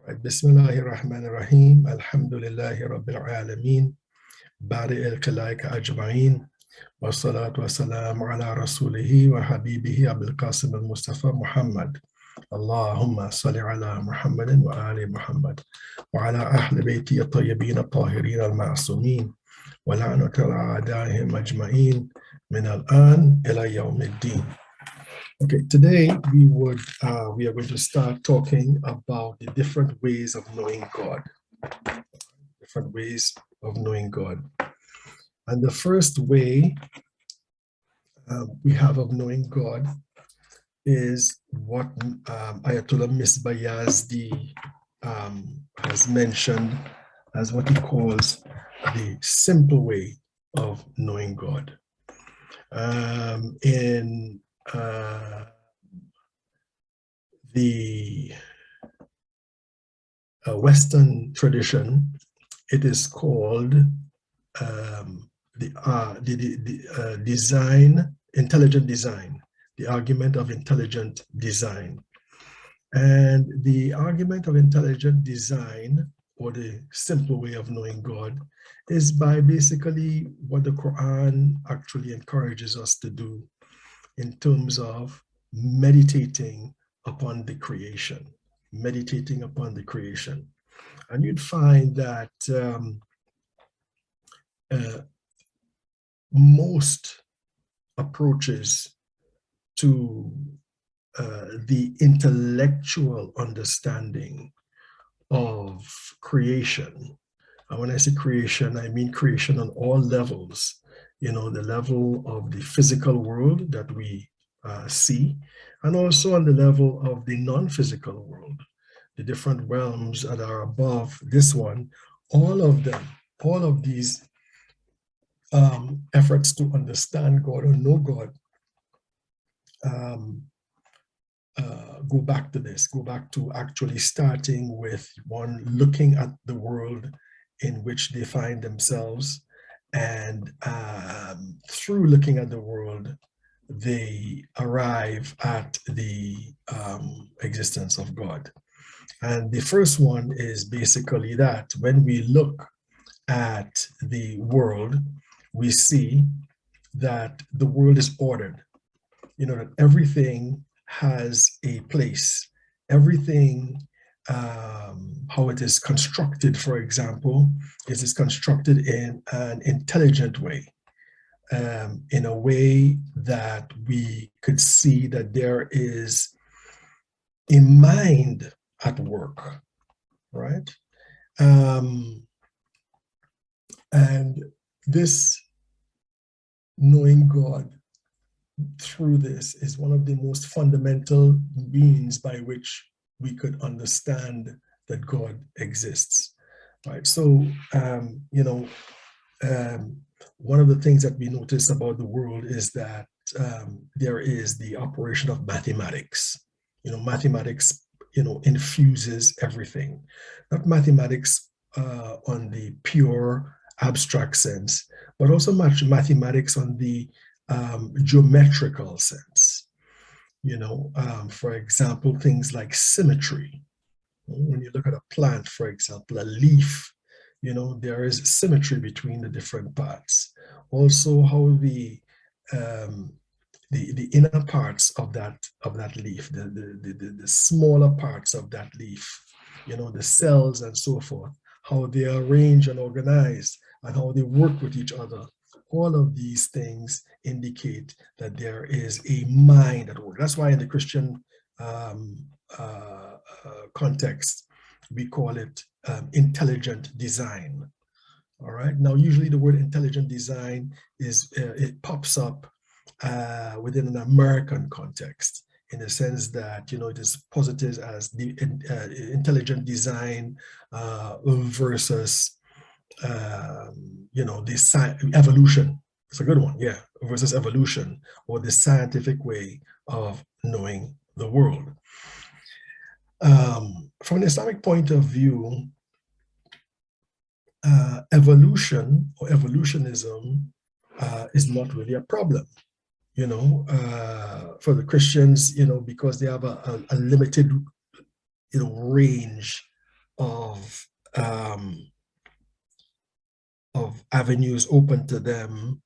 Bismillahir Rahmanir Rahim. Alhamdulillahi Rabbil Alameen. Bari al-Kalaika Ajma'in. Wa salatu wa salam ala rasulihi wa habibihi Abul Qasim al-Mustafa Muhammad. Allahumma salli ala Muhammadin wa ali Muhammad. Wa ala ahli bayti at-tayyibin at-tahirin al-ma'sumin. Wa la'natu ala a'daihim ajma'in min al-an ila yawm al-din. Okay, today we are going to start talking about the different ways of knowing God. Different ways of knowing God. And the first way we have of knowing God is what Ayatollah Misbah Yazdi has mentioned as what he calls the simple way of knowing God. In the Western tradition, it is called intelligent design, the argument of intelligent design. And the argument of intelligent design, or the simple way of knowing God, is by basically what the Quran actually encourages us to do in terms of meditating upon the creation, meditating upon the creation. And you'd find that most approaches to the intellectual understanding of creation, and when I say creation, I mean creation on all levels, the level of the physical world that we see, and also on the level of the non-physical world, the different realms that are above this one. All of these efforts to understand God or know God go back to actually starting with one looking at the world in which they find themselves, and through looking at the world, they arrive at the existence of God. And the first one is basically that when we look at the world, we see that the world is ordered, that everything has a place. Everything, how it is constructed, for example, is constructed in an intelligent way, in a way that we could see that there is a mind at work, right? And this knowing God through this is one of the most fundamental means by which we could understand that God exists, right? So, one of the things that we notice about the world is that there is the operation of mathematics. Mathematics, infuses everything. Not mathematics on the pure abstract sense, but also mathematics on the geometrical sense. For example, things like symmetry. When you look at a plant, for example, a leaf, there is symmetry between the different parts. Also, how the inner parts of that leaf, the smaller parts of that leaf, the cells and so forth, how they are arranged and organized, and how they work with each other. All of these things indicate that there is a mind at work. That's why in the Christian context, we call it intelligent design. All right. Now, usually the word intelligent design it pops up within an American context, in the sense that it is posited as the intelligent design versus the evolution. It's a good one, yeah, versus evolution, or the scientific way of knowing the world. From an Islamic point of view, evolution or evolutionism is not really a problem. For the Christians, because they have a limited, range of avenues open to them.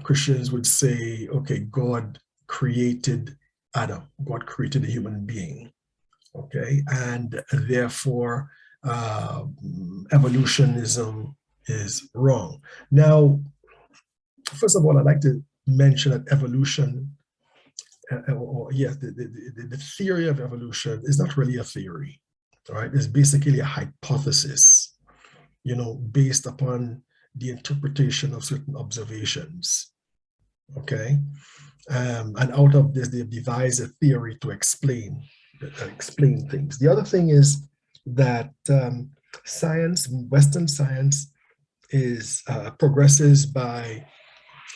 Christians would say, okay, God created Adam, God created a human being, okay, and therefore evolutionism is wrong. Now, first of all, I'd like to mention that evolution, the theory of evolution is not really a theory, all right? It's basically a hypothesis, based upon the interpretation of certain observations, okay? And out of this, they've devised a theory to explain things. The other thing is that science, Western science, is progresses by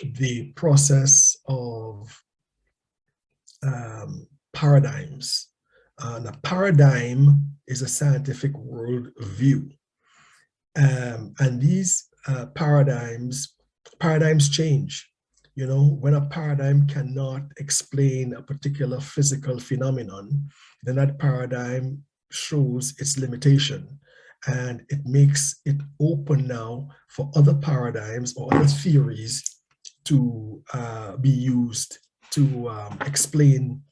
the process of paradigms. And a paradigm is a scientific worldview. And these paradigms change. When a paradigm cannot explain a particular physical phenomenon, then that paradigm shows its limitation, and it makes it open now for other paradigms or other theories to be used to explain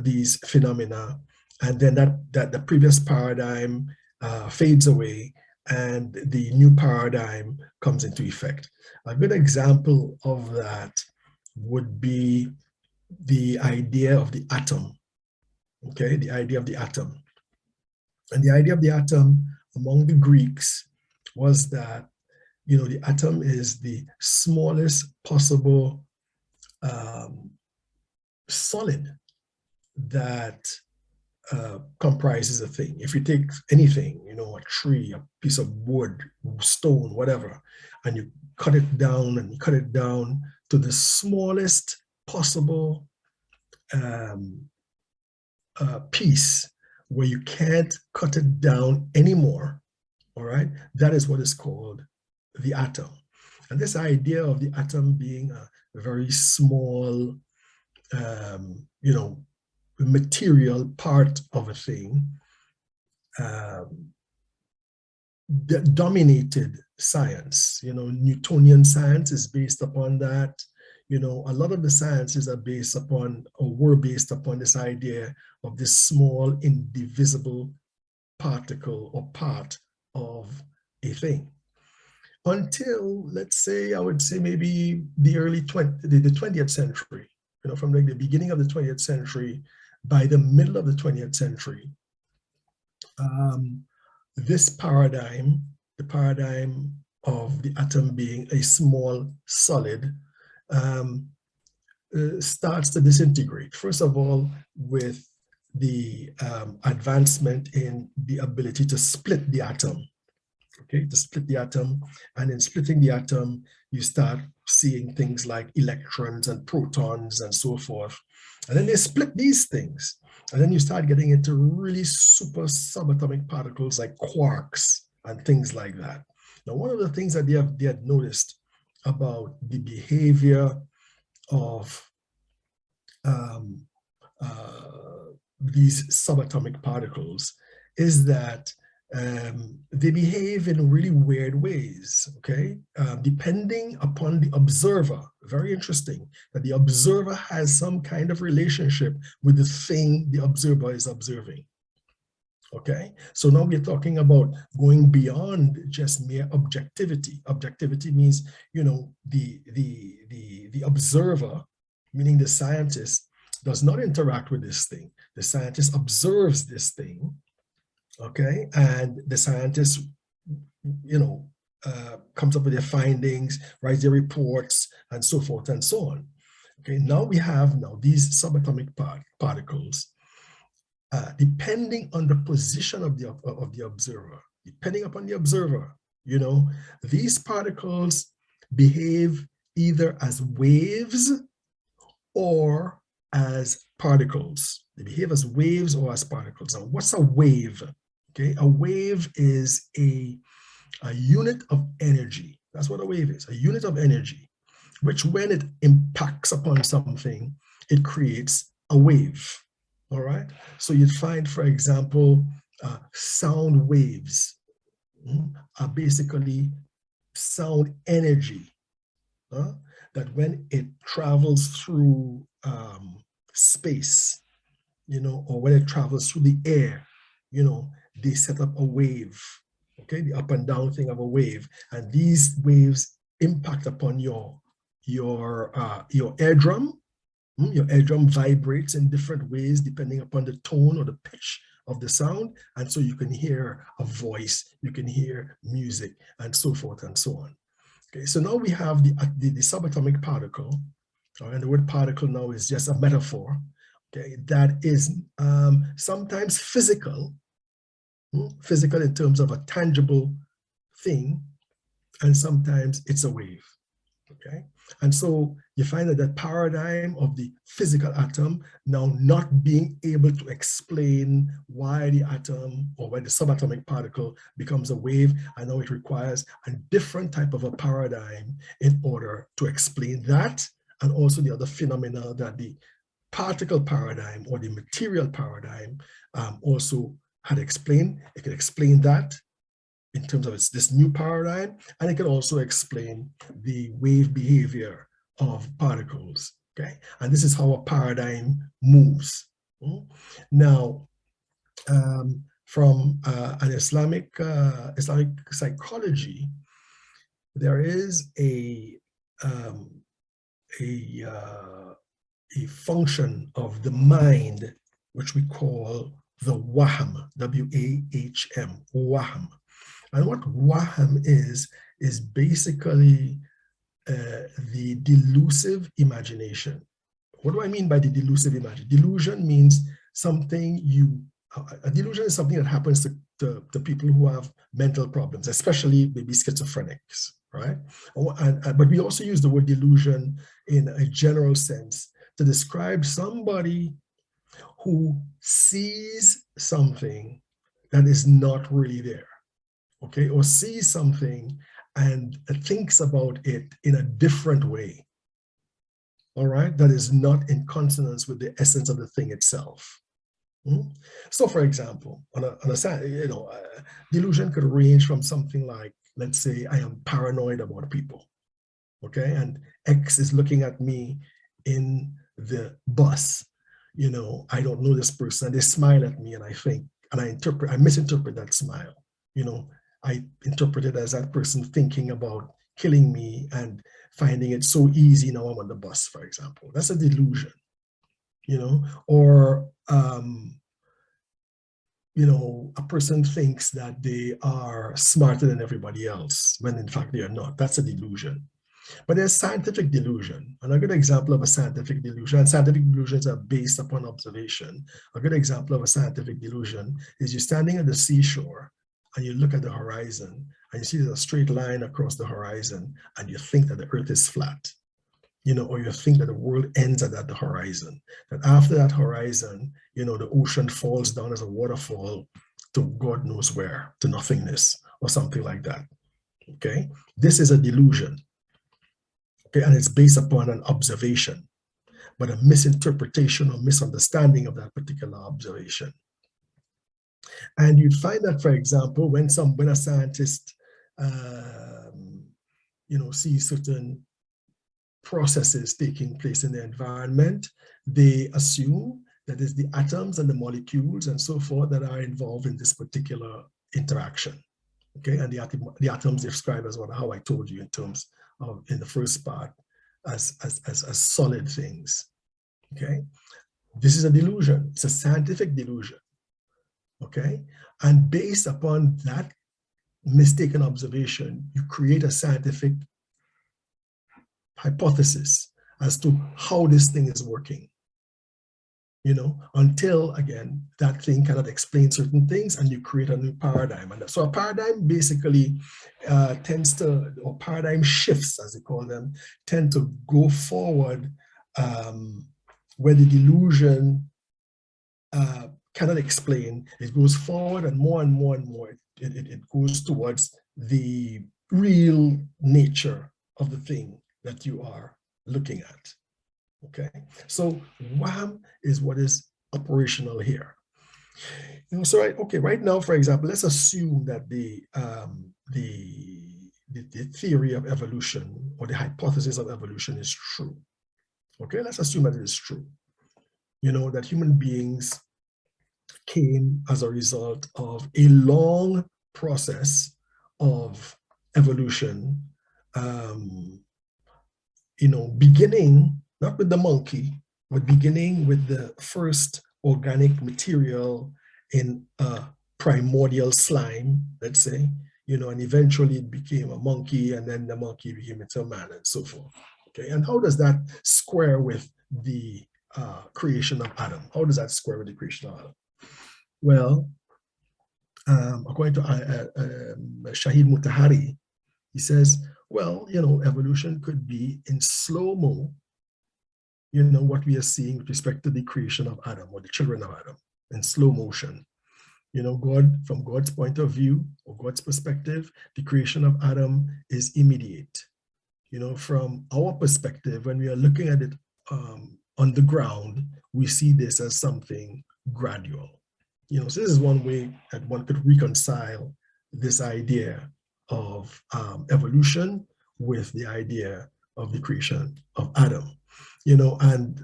these phenomena. And then that the previous paradigm fades away, and the new paradigm comes into effect. A good example of that would be the idea of the atom, okay? The idea of the atom. And the idea of the atom among the Greeks was that, the atom is the smallest possible solid that comprises a thing. If you take anything, a tree, a piece of wood, stone, whatever, and you cut it down to the smallest possible piece where you can't cut it down anymore, all right? That is what is called the atom. And this idea of the atom being a very small, material part of a thing that dominated science. Newtonian science is based upon that. A lot of the sciences are based upon, or were based upon, this idea of this small, indivisible particle or part of a thing. Until, let's say, I would say maybe the 20th century, from like the beginning of the 20th century, by the middle of the 20th century, this paradigm, the paradigm of the atom being a small solid, starts to disintegrate. First of all, with the advancement in the ability to split the atom, okay, to split the atom. And in splitting the atom, you start seeing things like electrons and protons and so forth. And then they split these things. And then you start getting into really super subatomic particles like quarks and things like that. Now, one of the things that they had noticed about the behavior of these subatomic particles is that they behave in really weird ways, okay? Depending upon the observer. Very interesting that the observer has some kind of relationship with the thing the observer is observing, okay? So now we're talking about going beyond just mere objectivity. Objectivity means, the observer, meaning the scientist, does not interact with this thing. The scientist observes this thing, okay, and the scientist, comes up with their findings, writes their reports, and so forth and so on. Okay, now we have these subatomic particles, depending on the position of the observer, depending upon the observer, these particles behave either as waves or as particles. They behave as waves or as particles. Now, what's a wave? Okay, a wave is a unit of energy. That's what a wave is, a unit of energy, which when it impacts upon something, it creates a wave, all right? So you'd find, for example, sound waves are basically sound energy that when it travels through space, or when it travels through the air, they set up a wave, okay, the up and down thing of a wave, and these waves impact upon your eardrum. Your eardrum vibrates in different ways depending upon the tone or the pitch of the sound, and so you can hear a voice, you can hear music, and so forth and so on. Okay, so now we have the subatomic particle, and the word particle now is just a metaphor, okay, that is sometimes physical in terms of a tangible thing, and sometimes it's a wave. Okay, and so you find that paradigm of the physical atom now not being able to explain why the atom or why the subatomic particle becomes a wave, and now it requires a different type of a paradigm in order to explain that, and also the other phenomena that the particle paradigm or the material paradigm also had explained. It can explain that in terms of this new paradigm, and it can also explain the wave behavior of particles, okay? And this is how a paradigm moves. Now, from an Islamic psychology, there is a function of the mind, which we call the wahm, W-A-H-M, wahm. And what wahm is basically the delusive imagination. What do I mean by the delusive imagination? Delusion means something a delusion is something that happens to people who have mental problems, especially maybe schizophrenics, right? But we also use the word delusion in a general sense to describe somebody who sees something that is not really there. Okay, or sees something and thinks about it in a different way, all right, that is not in consonance with the essence of the thing itself. So, for example, delusion could range from something like, let's say, I am paranoid about people, okay, and X is looking at me in the bus, I don't know this person, and they smile at me, and I misinterpret that smile, I interpret it as that person thinking about killing me and finding it so easy now I'm on the bus, for example. That's a delusion, or, a person thinks that they are smarter than everybody else when in fact they are not. That's a delusion. But there's scientific delusion. And a good example of a scientific delusion, and scientific delusions are based upon observation. A good example of a scientific delusion is you're standing at the seashore and you look at the horizon and you see there's a straight line across the horizon and you think that the earth is flat, or you think that the world ends at the horizon, that after that horizon, the ocean falls down as a waterfall to God knows where, to nothingness or something like that, okay? This is a delusion, okay? And it's based upon an observation, but a misinterpretation or misunderstanding of that particular observation. And you'd find that, for example, when a scientist, sees certain processes taking place in the environment, they assume that it's the atoms and the molecules and so forth that are involved in this particular interaction. Okay, and the atoms described as how I told you in terms of in the first part as solid things. Okay, this is a delusion. It's a scientific delusion. Okay, and based upon that mistaken observation, you create a scientific hypothesis as to how this thing is working, until, again, that thing cannot explain certain things and you create a new paradigm. And so a paradigm basically or paradigm shifts, as they call them, tend to go forward where the delusion cannot explain. It goes forward and more and more and more. It goes towards the real nature of the thing that you are looking at. Okay, so WAM is what is operational here. So right now, for example, let's assume that the theory of evolution or the hypothesis of evolution is true. Okay, let's assume that it is true. That human beings came as a result of a long process of evolution, um, beginning not with the monkey, but beginning with the first organic material in a primordial slime, let's say, and eventually it became a monkey, and then the monkey became into a man, and so forth. Okay, and how does that square with the creation of Adam? How does that square with the creation of Adam? Well, according to Shahid Mutahari, he says, well, evolution could be in slow-mo, what we are seeing with respect to the creation of Adam or the children of Adam in slow motion. From God's point of view or God's perspective, the creation of Adam is immediate. From our perspective, when we are looking at it on the ground, we see this as something gradual. So this is one way that one could reconcile this idea of evolution with the idea of the creation of Adam. And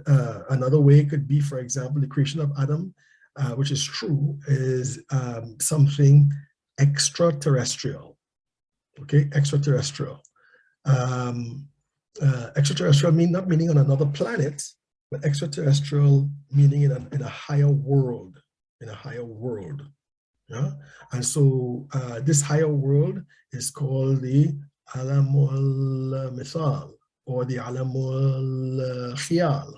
another way could be, for example, the creation of Adam, which is true, is something extraterrestrial. Okay, extraterrestrial. Extraterrestrial not meaning on another planet, but extraterrestrial meaning in a higher world, Yeah? And so this higher world is called the Alamul Mithal or the Alamul Khiyal.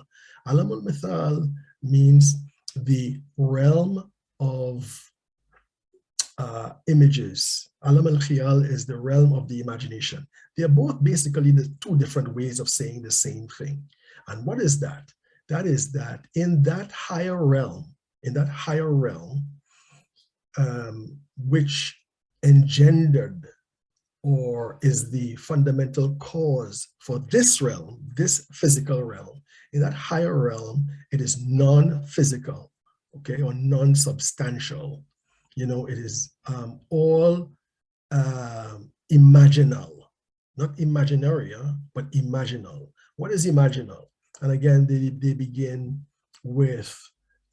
Alamul Mithal means the realm of images. Alam al-Khiyal is the realm of the imagination. They are both basically the two different ways of saying the same thing. And what is that? That is that in that higher realm, which engendered or is the fundamental cause for this realm, this physical realm. In that higher realm, it is non-physical, okay, or non-substantial. It is all imaginal, not imaginary, but imaginal. What is imaginal? And again, they begin with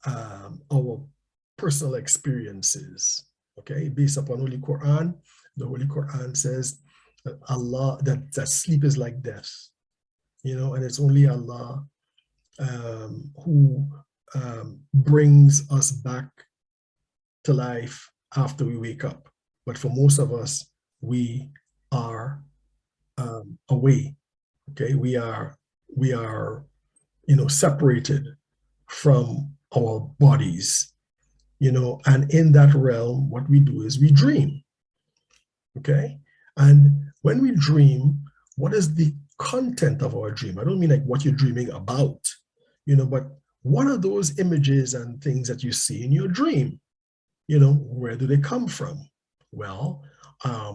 our personal experiences, okay, based upon Holy Quran. The Holy Quran says that that sleep is like death, and it's only Allah who brings us back to life after we wake up. But for most of us, we are away. Okay, we are separated from our bodies. And in that realm, what we do is we dream. Okay, and when we dream, what is the content of our dream? I don't mean like what you're dreaming about, but what are those images and things that you see in your dream? Where do they come from? Well,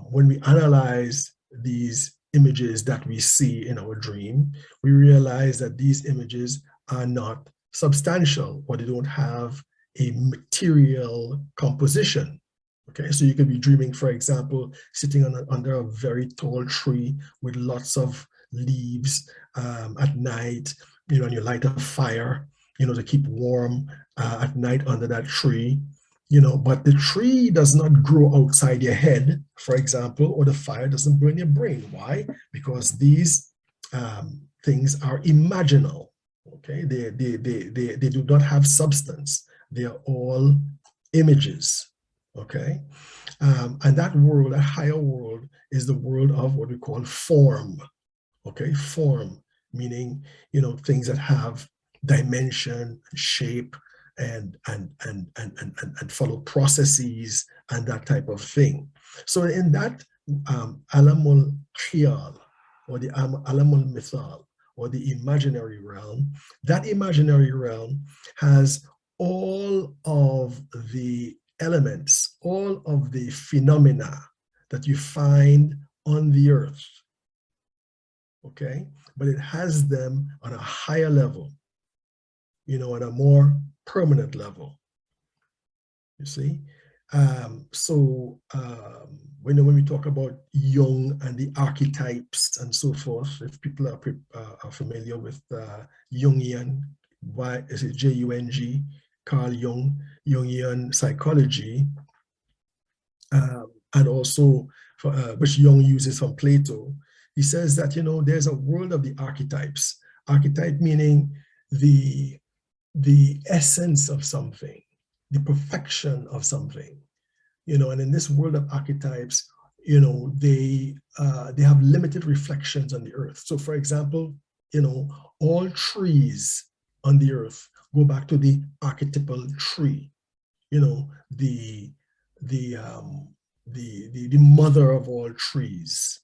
when we analyze these images that we see in our dream, we realize that these images are not substantial, or they don't have a material composition. Okay, so you could be dreaming, for example, sitting under a very tall tree with lots of leaves at night, and you light a fire, to keep warm at night under that tree. But the tree does not grow outside your head, for example, or the fire doesn't burn your brain. Why? Because these things are imaginal. Okay, they do not have substance. They are all images. Okay, and that world, that higher world, is the world of what we call form. Okay, form meaning things that have dimension, shape, and follow processes and that type of thing. So in that alamul khiyal, or the alamul mithal, or the imaginary realm, that imaginary realm has all of the elements, all of the phenomena that you find on the earth. Okay, but it has them on a higher level, on a more permanent level. you see. When we talk about Jung and the archetypes and so forth, if people are familiar with Jungian, why is it Jung, Carl Jung, Jungian psychology, and also which Jung uses from Plato, he says that, there's a world of the archetypes. Archetype meaning the essence of something, the perfection of something, and in this world of archetypes, they have limited reflections on the earth. So for example, all trees on the earth go back to the archetypal tree, the the mother of all trees,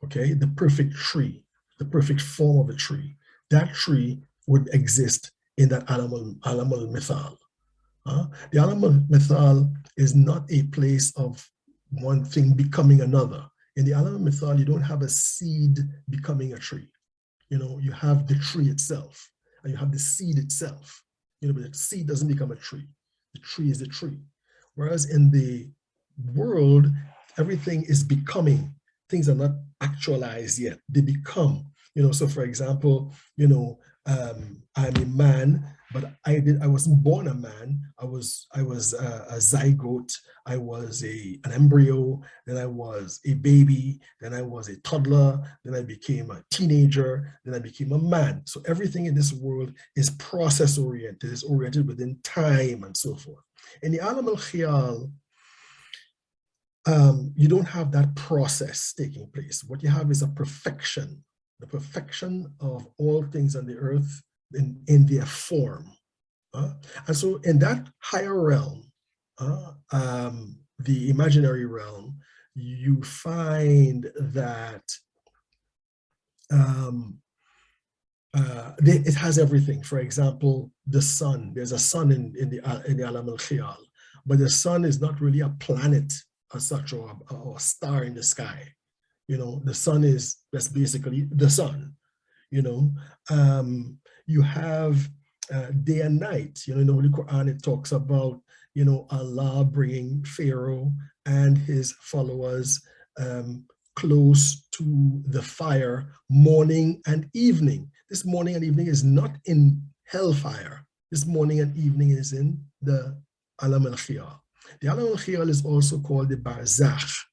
okay, the perfect tree, the perfect form of a tree. That tree would exist in that animal mythal. The animal mythal is not a place of one thing becoming another. In the animal mythal, you don't have a seed becoming a tree. You have the tree itself, and you have the seed itself. But the seed doesn't become a tree. The tree is a tree. Whereas in the world, everything is becoming. Things are not actualized yet. They become. So for example, I'm a man, but I wasn't born a man. I was a zygote. I was an embryo. Then I was a baby. Then I was a toddler. Then I became a teenager. Then I became a man. So everything in this world is process oriented. It's oriented within time and so forth. In the alam al-khiyal, you don't have that process taking place. What you have is a perfection, the perfection of all things on the earth in their form. And so in that higher realm, the imaginary realm, you find that it has everything. For example, the sun. There's a sun in the Alam al-Khiyal, but the sun is not really a planet as such, or a star in the sky. The sun is, that's basically the sun. You have day and night. In the Holy Quran, it talks about, Allah bringing Pharaoh and his followers close to the fire morning and evening. This morning and evening is not in hellfire. This morning and evening is in the Alam al-Khiyal. The Alam al-Khiyal is also called the Barzakh.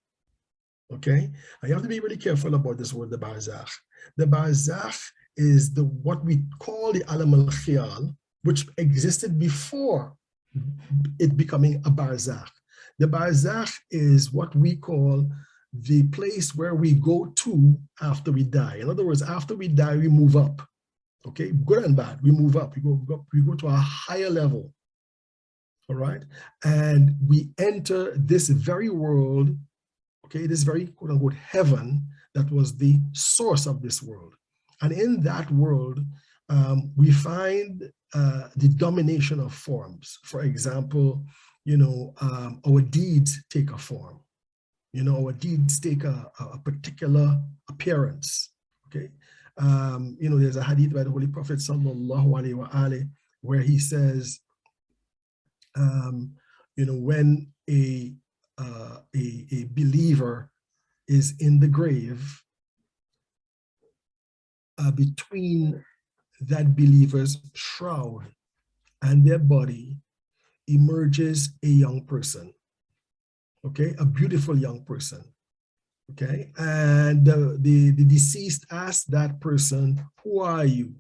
Okay? And you have to be really careful about this word, the Barzakh. The Barzakh is what we call the Alam al-Khiyal, which existed before it becoming a Barzakh. The Barzakh is what we call the place where we go to after we die. In other words, after we die, we move up. Okay, good and bad, we move up. We go to a higher level. All right, and we enter this very world. Okay, this very quote unquote heaven that was the source of this world. And in that world, we find the domination of forms. For example, our deeds take a form. Our deeds take a particular appearance. Okay, there's a hadith by the Holy Prophet sallallahu alaihi wasallam where he says, when a believer is in the grave, between that believer's shroud and their body emerges a young person, okay, a beautiful young person, okay, and the deceased asks that person, "Who are you?"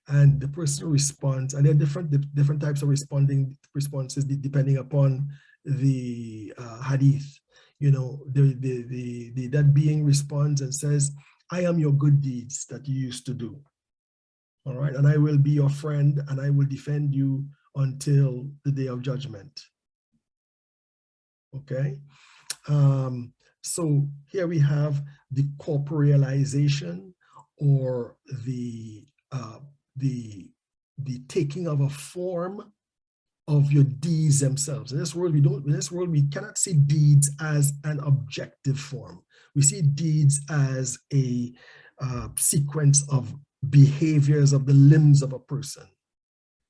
And the person responds, and there are different types of responses depending upon the hadith. That being responds and says, "I am your good deeds that you used to do. All right, and I will be your friend, and I will defend you until the day of judgment." Okay, so here we have the corporealization, or the taking of a form of your deeds themselves. In this world, we cannot see deeds as an objective form. We see deeds as a sequence of behaviors of the limbs of a person,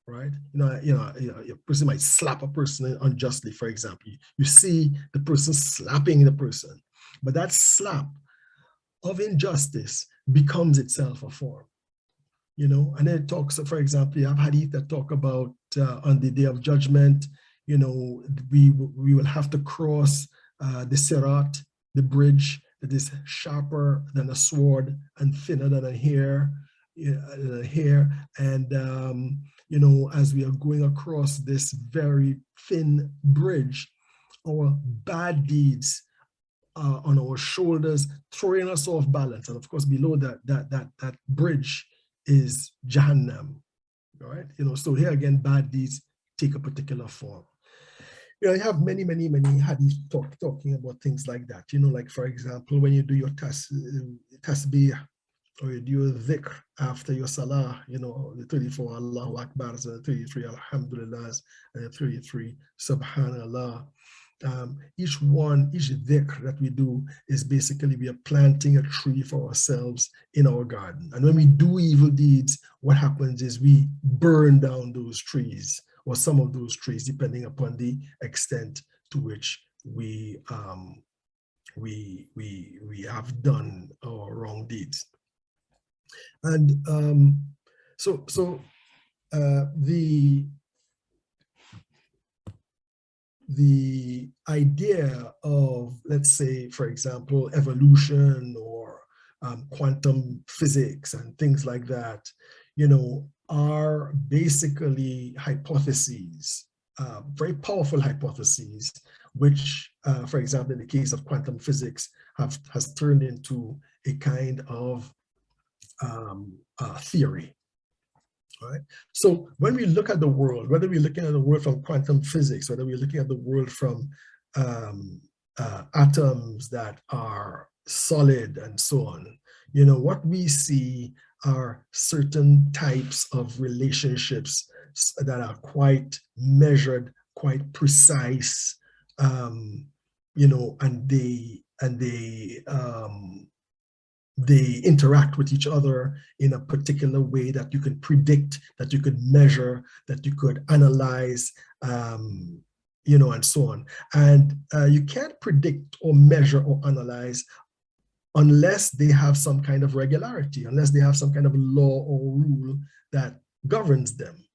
right? A person might slap a person unjustly, for example. You see the person slapping the person, but that slap of injustice becomes itself a form, and then it talks, for example, you have hadith that talk about on the day of judgment, we will have to cross the sirat, the bridge that is sharper than a sword and thinner than a hair, and as we are going across this very thin bridge, our bad deeds on our shoulders, throwing us off balance. And of course, below that bridge is Jahannam, all right? So here again, bad deeds take a particular form. You have many hadith talking about things like that. Like, for example, when you do your tasbih, or you do your dhikr after your salah, the 34 Allahu Akbar, the 33 Alhamdulillah, and the 33 Subhanallah. Each dhikr that we do is basically we are planting a tree for ourselves in our garden. And when we do evil deeds, what happens is we burn down those trees, or some of those trees, depending upon the extent to which we have done our wrong deeds. And the idea of, let's say, for example, evolution or quantum physics and things like that, are basically hypotheses, very powerful hypotheses, which, for example, in the case of quantum physics, has turned into a kind of theory. Right? So when we look at the world, whether we're looking at the world from quantum physics, whether we're looking at the world from atoms that are solid and so on, what we see are certain types of relationships that are quite measured, quite precise, and they interact with each other in a particular way that you could predict, that you could measure, that you could analyze, and so on. And you can't predict or measure or analyze unless they have some kind of regularity, unless they have some kind of law or rule that governs them.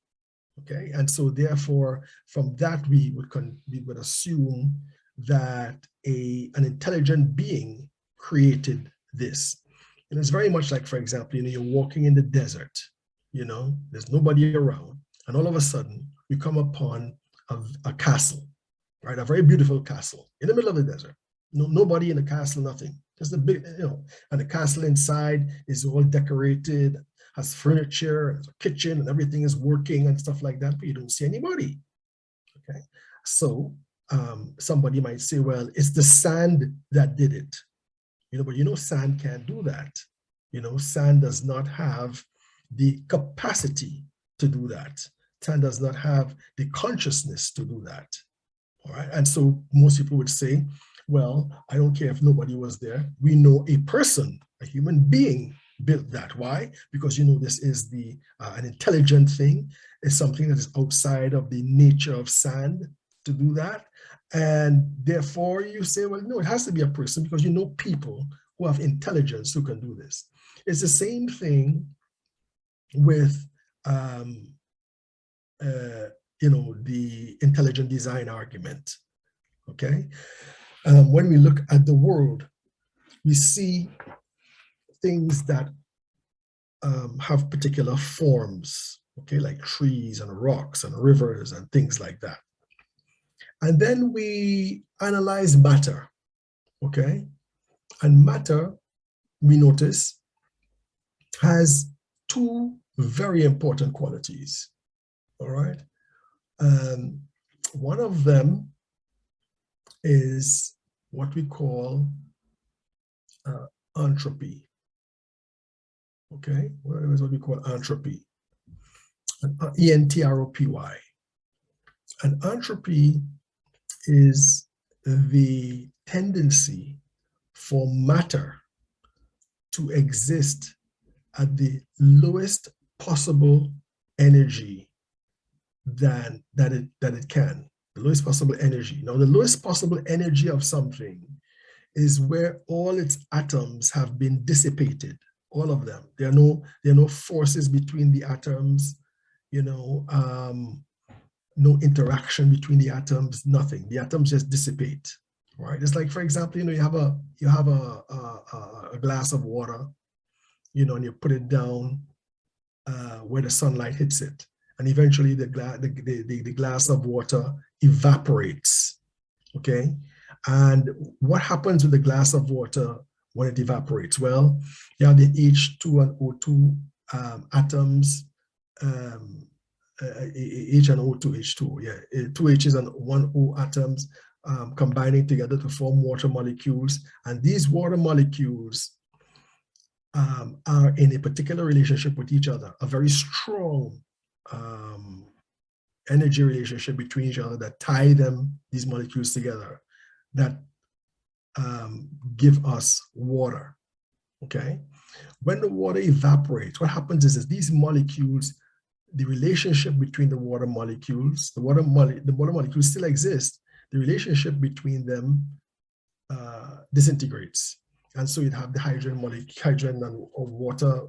Okay, and so therefore, from that we would assume that an intelligent being created this. And it's very much like, for example, you're walking in the desert, there's nobody around, and all of a sudden you come upon a castle, right? A very beautiful castle in the middle of the desert. Nobody in the castle, nothing. Just a big, and the castle inside is all decorated, has furniture, and a kitchen, and everything is working and stuff like that, but you don't see anybody. Okay, so somebody might say, well, it's the sand that did it. But sand can't do that. Sand does not have the capacity to do that. Sand does not have the consciousness to do that. All right. And so most people would say, well, I don't care if nobody was there. We know a person, a human being built that. Why? Because this is an intelligent thing. It's something that is outside of the nature of sand to do that. And therefore you say, well, no, it has to be a person, because people who have intelligence who can do this. It's the same thing with the intelligent design argument. Okay, when we look at the world, we see things that have particular forms. Okay, like trees and rocks and rivers and things like that. And then we analyze matter, okay? And matter, we notice, has two very important qualities, all right? One of them is what we call entropy, okay? What is what we call entropy? E-N-T-R-O-P-Y. And entropy is the tendency for matter to exist at the lowest possible energy that it can. The lowest possible energy. Now, the lowest possible energy of something is where all its atoms have been dissipated, all of them. There are no forces between the atoms, no interaction between the atoms, nothing. The atoms just dissipate, right? It's like, for example, you have a glass of water, and you put it down where the sunlight hits it, and eventually the glass of water evaporates. Okay, and what happens with the glass of water when it evaporates? Well, you have the H2 and O2 atoms. H and O2, H2, yeah, two H's and one O atoms combining together to form water molecules. And these water molecules are in a particular relationship with each other, a very strong energy relationship between each other that tie them, these molecules together, that give us water, okay? When the water evaporates, what happens is these molecules, the relationship between the water molecules, the water molecules still exist. The relationship between them disintegrates. And so you'd have the hydrogen and water,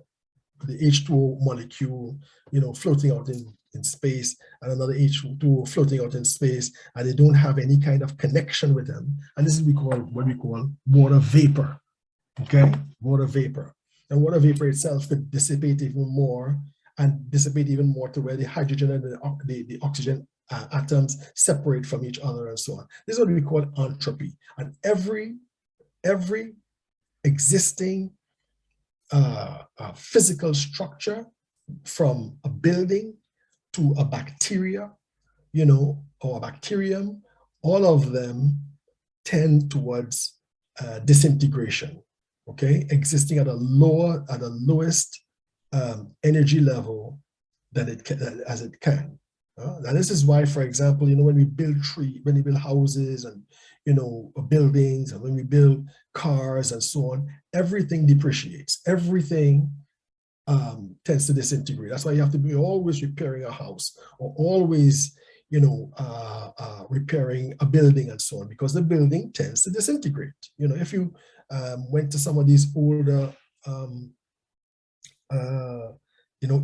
the H2O molecule, floating out in space, and another H2O floating out in space, and they don't have any kind of connection with them. And this is what we call water vapor, okay? Water vapor. And water vapor itself could dissipate even more, and dissipate even more to where the hydrogen and the oxygen atoms separate from each other and so on. This is what we call entropy. And every existing physical structure, from a building to a bacteria, or a bacterium, all of them tend towards disintegration, okay? Existing at the lowest energy level that as it can. Now this is why, for example, when we build houses and buildings, and when we build cars and so on, everything depreciates. Everything tends to disintegrate. That's why you have to be always repairing a house, or always repairing a building and so on, because the building tends to disintegrate. If you went to some of these older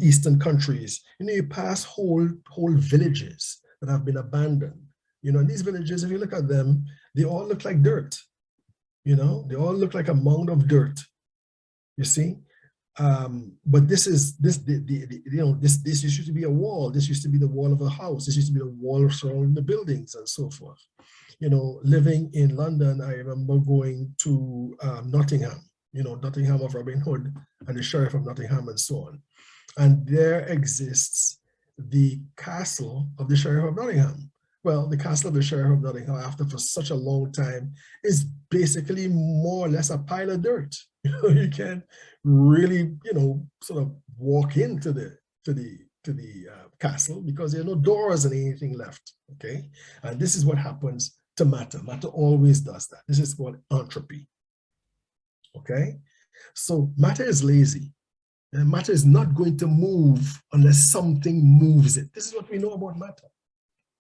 Eastern countries, you pass whole villages that have been abandoned. And these villages, if you look at them, they all look like dirt. They all look like a mound of dirt. You see, but this used to be a wall. This used to be the wall of a house. This used to be the wall surrounding the buildings and so forth. Living in London, I remember going to Nottingham. Nottingham of Robin Hood and the Sheriff of Nottingham and so on. And there exists the castle of the Sheriff of Nottingham. Well, the castle of the Sheriff of Nottingham, after for such a long time, is basically more or less a pile of dirt. You can't really, sort of walk into the castle because there are no doors and anything left. Okay, and this is what happens to matter. Matter always does that. This is called entropy. Okay, so matter is lazy. And matter is not going to move unless something moves it. This is what we know about matter.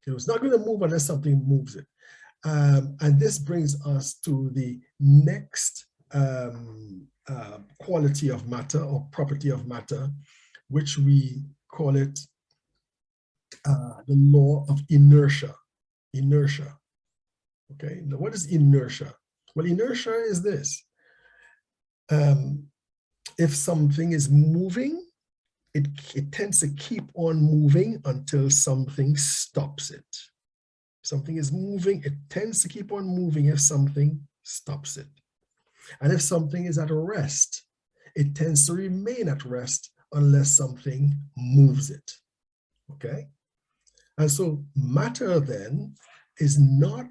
It's not going to move unless something moves it. And this brings us to the next quality of matter, or property of matter, which we call it the law of inertia. Inertia. Okay, now what is inertia? Well, inertia is this. If something is moving, it tends to keep on moving until something stops it. If something is moving, it tends to keep on moving if something stops it. And if something is at rest, it tends to remain at rest unless something moves it. Okay? And so matter then is not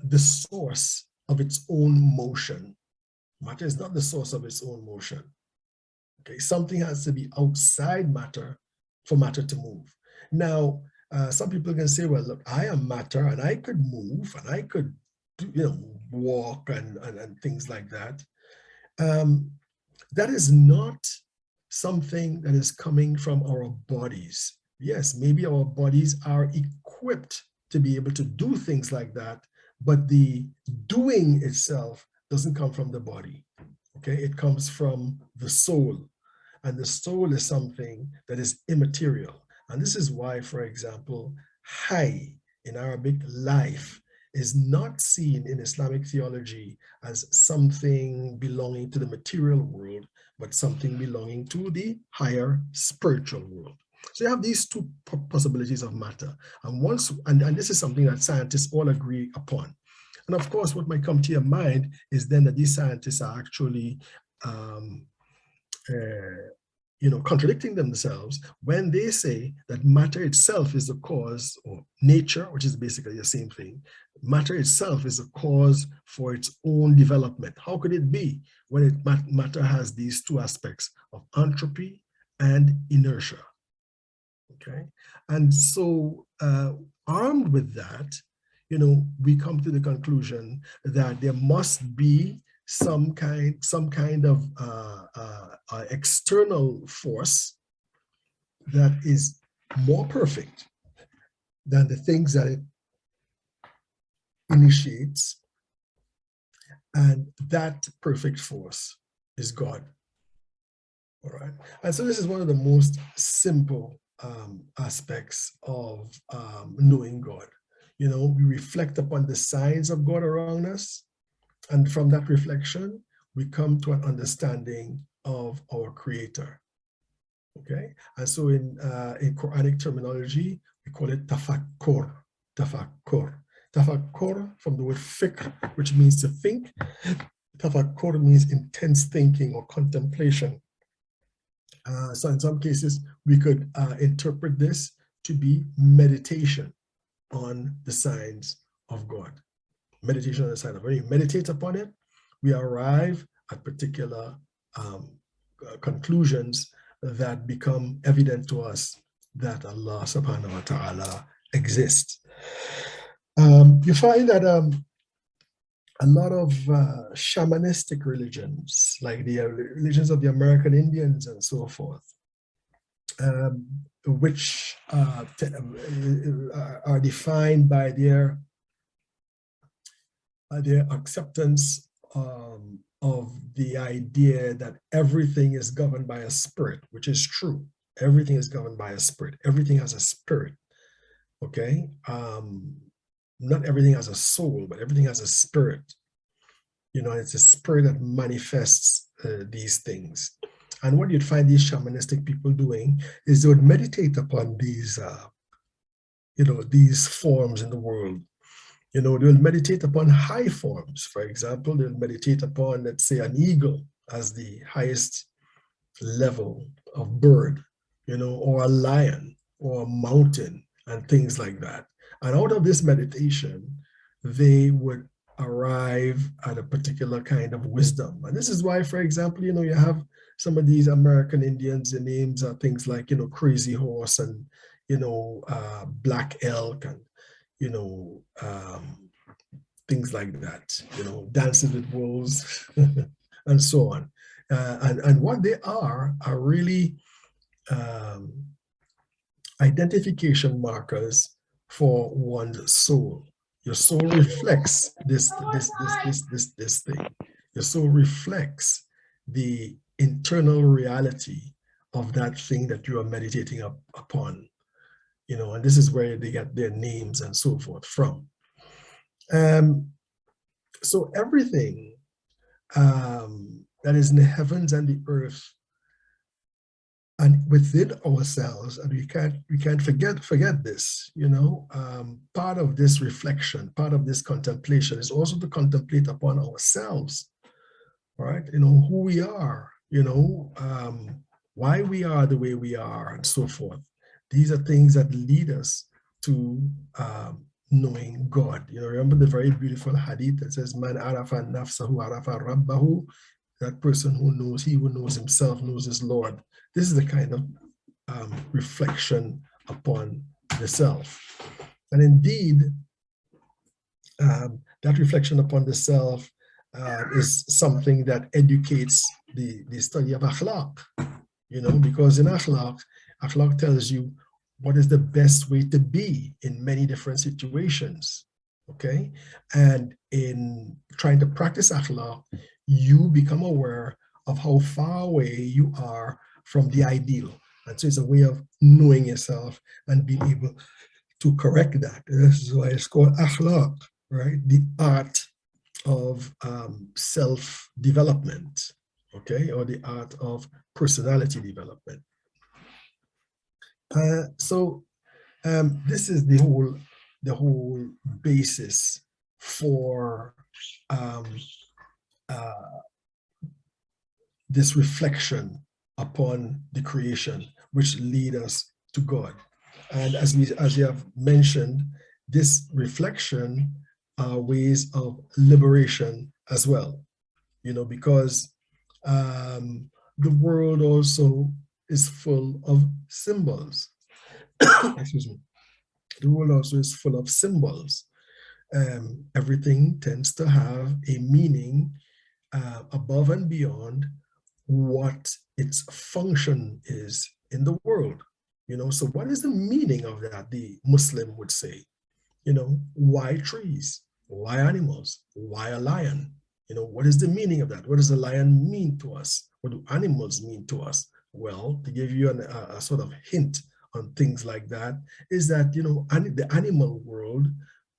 the source of its own motion. Matter is not the source of its own motion. Okay, something has to be outside matter for matter to move. Now, some people can say, well, look, I am matter and I could move and I could, walk and things like that. That is not something that is coming from our bodies. Yes, maybe our bodies are equipped to be able to do things like that, but the doing itself doesn't come from the body. Okay, it comes from the soul. And the soul is something that is immaterial. And this is why, for example, Hay in Arabic, life, is not seen in Islamic theology as something belonging to the material world, but something belonging to the higher spiritual world. So you have these two possibilities of matter. And this is something that scientists all agree upon. And of course, what might come to your mind is then that these scientists are actually contradicting themselves when they say that matter itself is the cause, or nature, which is basically the same thing. Matter itself is a cause for its own development. How could it be when matter has these two aspects of entropy and inertia? Okay, and so armed with that, we come to the conclusion that there must be some kind of external force that is more perfect than the things that it initiates, and that perfect force is God. All right, and so this is one of the most simple aspects of knowing God. We reflect upon the signs of God around us, and from that reflection, we come to an understanding of our Creator. Okay, and so in Quranic terminology, we call it tafakkur. Tafakkur. Tafakkur from the word fikr, which means to think. Tafakkur means intense thinking or contemplation. So in some cases, we could interpret this to be meditation on the signs of God. Meditation on the signs of God. When you meditate upon it, we arrive at particular conclusions that become evident to us that Allah subhanahu wa ta'ala exists. You find that a lot of shamanistic religions, like the religions of the American Indians and so forth, which are defined by their acceptance of the idea that everything is governed by a spirit, which is true. Everything is governed by a spirit. Everything has a spirit, okay? Not everything has a soul, but everything has a spirit. It's a spirit that manifests these things. And what you'd find these shamanistic people doing is they would meditate upon these, these forms in the world. They'll meditate upon high forms. For example, they'll meditate upon, let's say, an eagle as the highest level of bird, or a lion or a mountain and things like that. And out of this meditation, they would arrive at a particular kind of wisdom. And this is why, for example, you have some of these American Indians, their names are things like, Crazy Horse and, Black Elk and, things like that, Dances with Wolves and so on. And what they are really identification markers for one's soul. Your soul reflects this thing. Your soul reflects the internal reality of that thing that you are meditating upon. And this is where they get their names and so forth from. So everything that is in the heavens and the earth and within ourselves, and we can't forget this, part of this reflection, part of this contemplation is also to contemplate upon ourselves, right? Who we are, why we are the way we are, and so forth. These are things that lead us to knowing God. Remember the very beautiful hadith that says, "Man arafa nafsahu arafa rabbahu." That person who knows, he who knows himself knows his Lord. This is the kind of reflection upon the self. And indeed, that reflection upon the self is something that educates the study of akhlaq. because in akhlaq tells you what is the best way to be in many different situations, okay? And in trying to practice akhlaq, you become aware of how far away you are from the ideal. And so it's a way of knowing yourself and being able to correct that. This is why it's called akhlaq, right? The art of self-development, okay? Or the art of personality development. So this is the whole basis for this reflection upon the creation, which lead us to God. And as you have mentioned, this reflection are ways of liberation as well, because the world also is full of symbols. Excuse me. The world also is full of symbols. Everything tends to have a meaning above and beyond what its function is in the world. So what is the meaning of that? The Muslim would say, why trees? Why animals? Why a lion? What is the meaning of that? What does a lion mean to us? What do animals mean to us? Well, to give you a sort of hint on things like that, is that, the animal world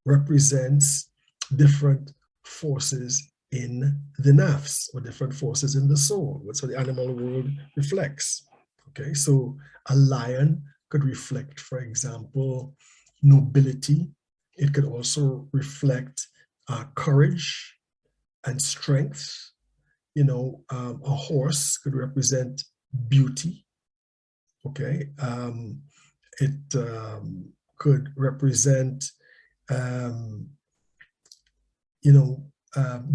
represents different forces in the nafs, or different forces in the soul. So the animal world reflects. Okay, so a lion could reflect, for example, nobility. It could also reflect courage and strength. A horse could represent beauty. Okay, it could represent,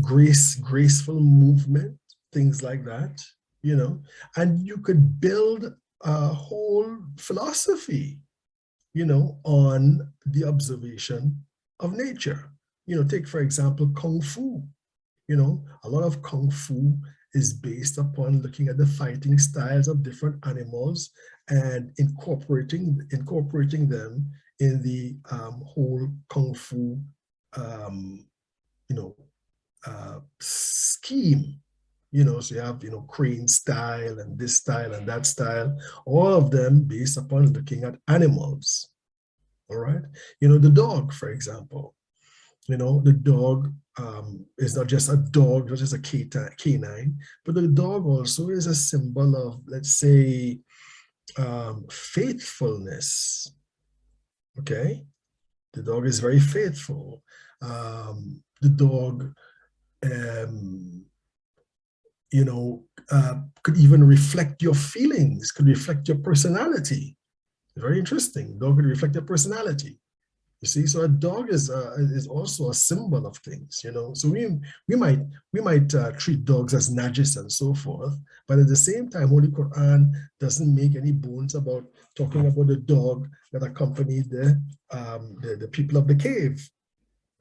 graceful movement, things like that. And you could build a whole philosophy, on the observation of nature. Take, for example, Kung Fu. A lot of Kung Fu is based upon looking at the fighting styles of different animals and incorporating them in the whole Kung Fu scheme. So you have, crane style and this style and that style, all of them based upon looking at animals. All right. The dog, for example, the dog is not just a dog, not just a canine, but the dog also is a symbol of, let's say, faithfulness. Okay. The dog is very faithful. The dog, could even reflect your feelings, could reflect your personality. Very interesting. Dog could reflect your personality. You see, so a dog is also a symbol of things. So we might treat dogs as najis and so forth, but at the same time, Holy Quran doesn't make any bones about talking about the dog that accompanied the people of the cave.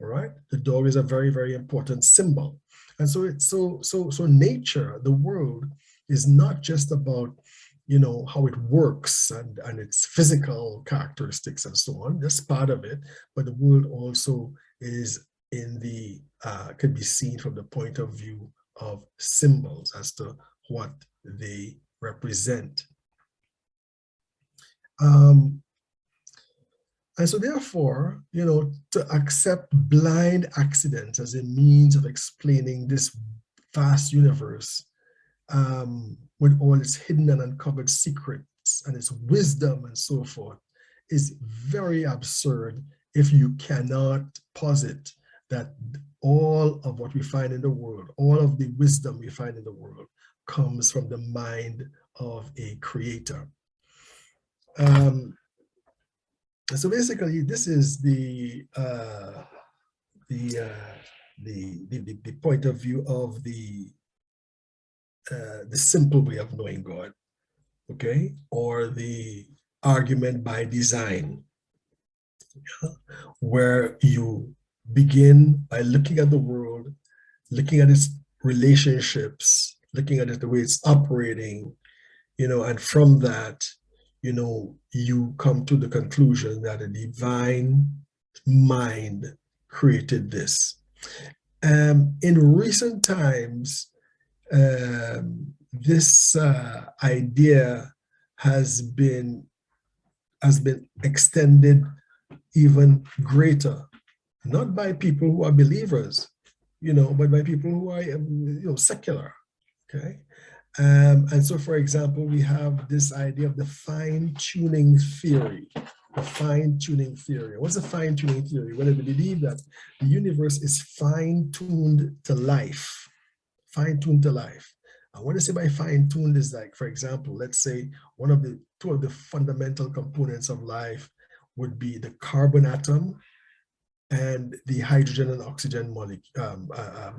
All right, the dog is a very, very important symbol. And so so nature, the world, is not just about how it works and its physical characteristics and so on. That's part of it, but the world also is in the can be seen from the point of view of symbols as to what they represent. And so therefore, to accept blind accidents as a means of explaining this vast universe, with all its hidden and uncovered secrets and its wisdom and so forth, is very absurd if you cannot posit that all of what we find in the world, all of the wisdom we find in the world, comes from the mind of a creator. So basically, this is the point of view of the simple way of knowing God, okay, or the argument by design, where you begin by looking at the world, looking at its relationships, looking at it the way it's operating, and from that, you come to the conclusion that a divine mind created this. In recent times, this idea has been extended even greater, not by people who are believers, but by people who are secular. Okay. And so, for example, we have this idea of the fine-tuning theory. The fine-tuning theory. What's a fine-tuning theory? Well, they believe that the universe is fine-tuned to life. Fine-tuned to life. And what I say by fine-tuned is like, for example, let's say two of the fundamental components of life would be the carbon atom and the hydrogen and oxygen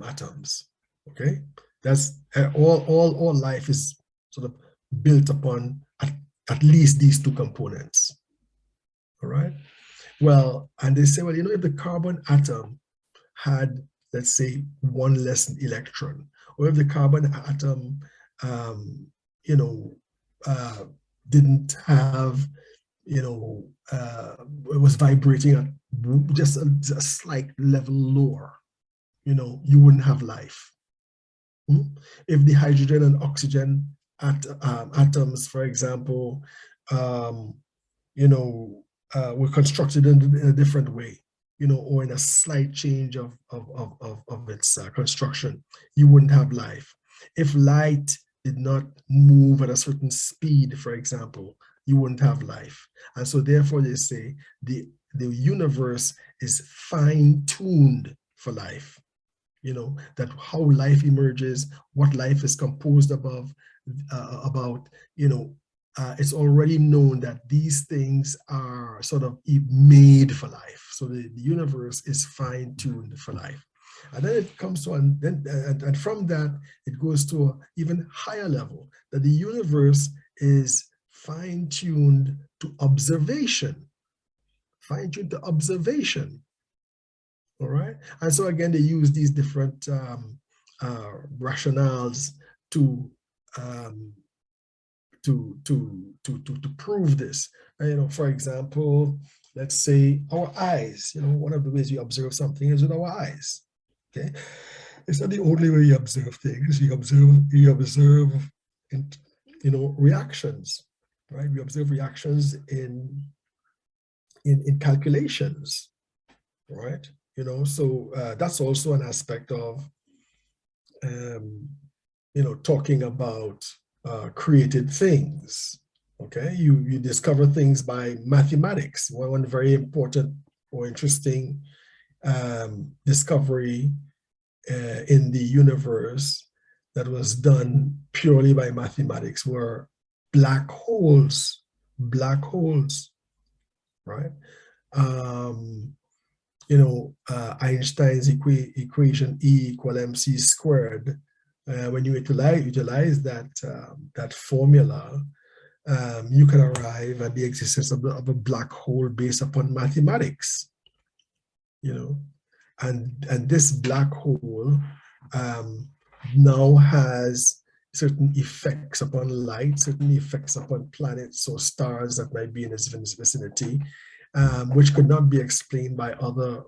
atoms. Okay, that's all life is sort of built upon at least these two components. All right. Well, and they say, well, if the carbon atom had, let's say, one less electron, or if the carbon atom, didn't have, it was vibrating at just a slight level lower, you wouldn't have life. If the hydrogen and oxygen atoms, for example, were constructed in a different way, or in a slight change of its construction, you wouldn't have life. If light did not move at a certain speed, for example, you wouldn't have life. And so therefore they say the universe is fine-tuned for life. That how life emerges, what life is composed about, it's already known that these things are sort of made for life. So the universe is fine-tuned for life. And then it comes to, and from that, it goes to an even higher level, that the universe is fine-tuned to observation. Fine-tuned to observation. All right. And so again, they use these different rationales to prove this. For example, let's say our eyes. One of the ways we observe something is with our eyes. Okay, it's not the only way you observe things. You observe, reactions, right? We observe reactions in calculations, right? So that's also an aspect of, talking about created things. Okay, you discover things by mathematics. One very important or interesting discovery in the universe that was done purely by mathematics were black holes. Black holes, right? Einstein's equation E equal mc squared. When you utilize that formula, you can arrive at the existence of a black hole based upon mathematics. And this black hole now has certain effects upon light, certain effects upon planets or stars that might be in its vicinity, which could not be explained by other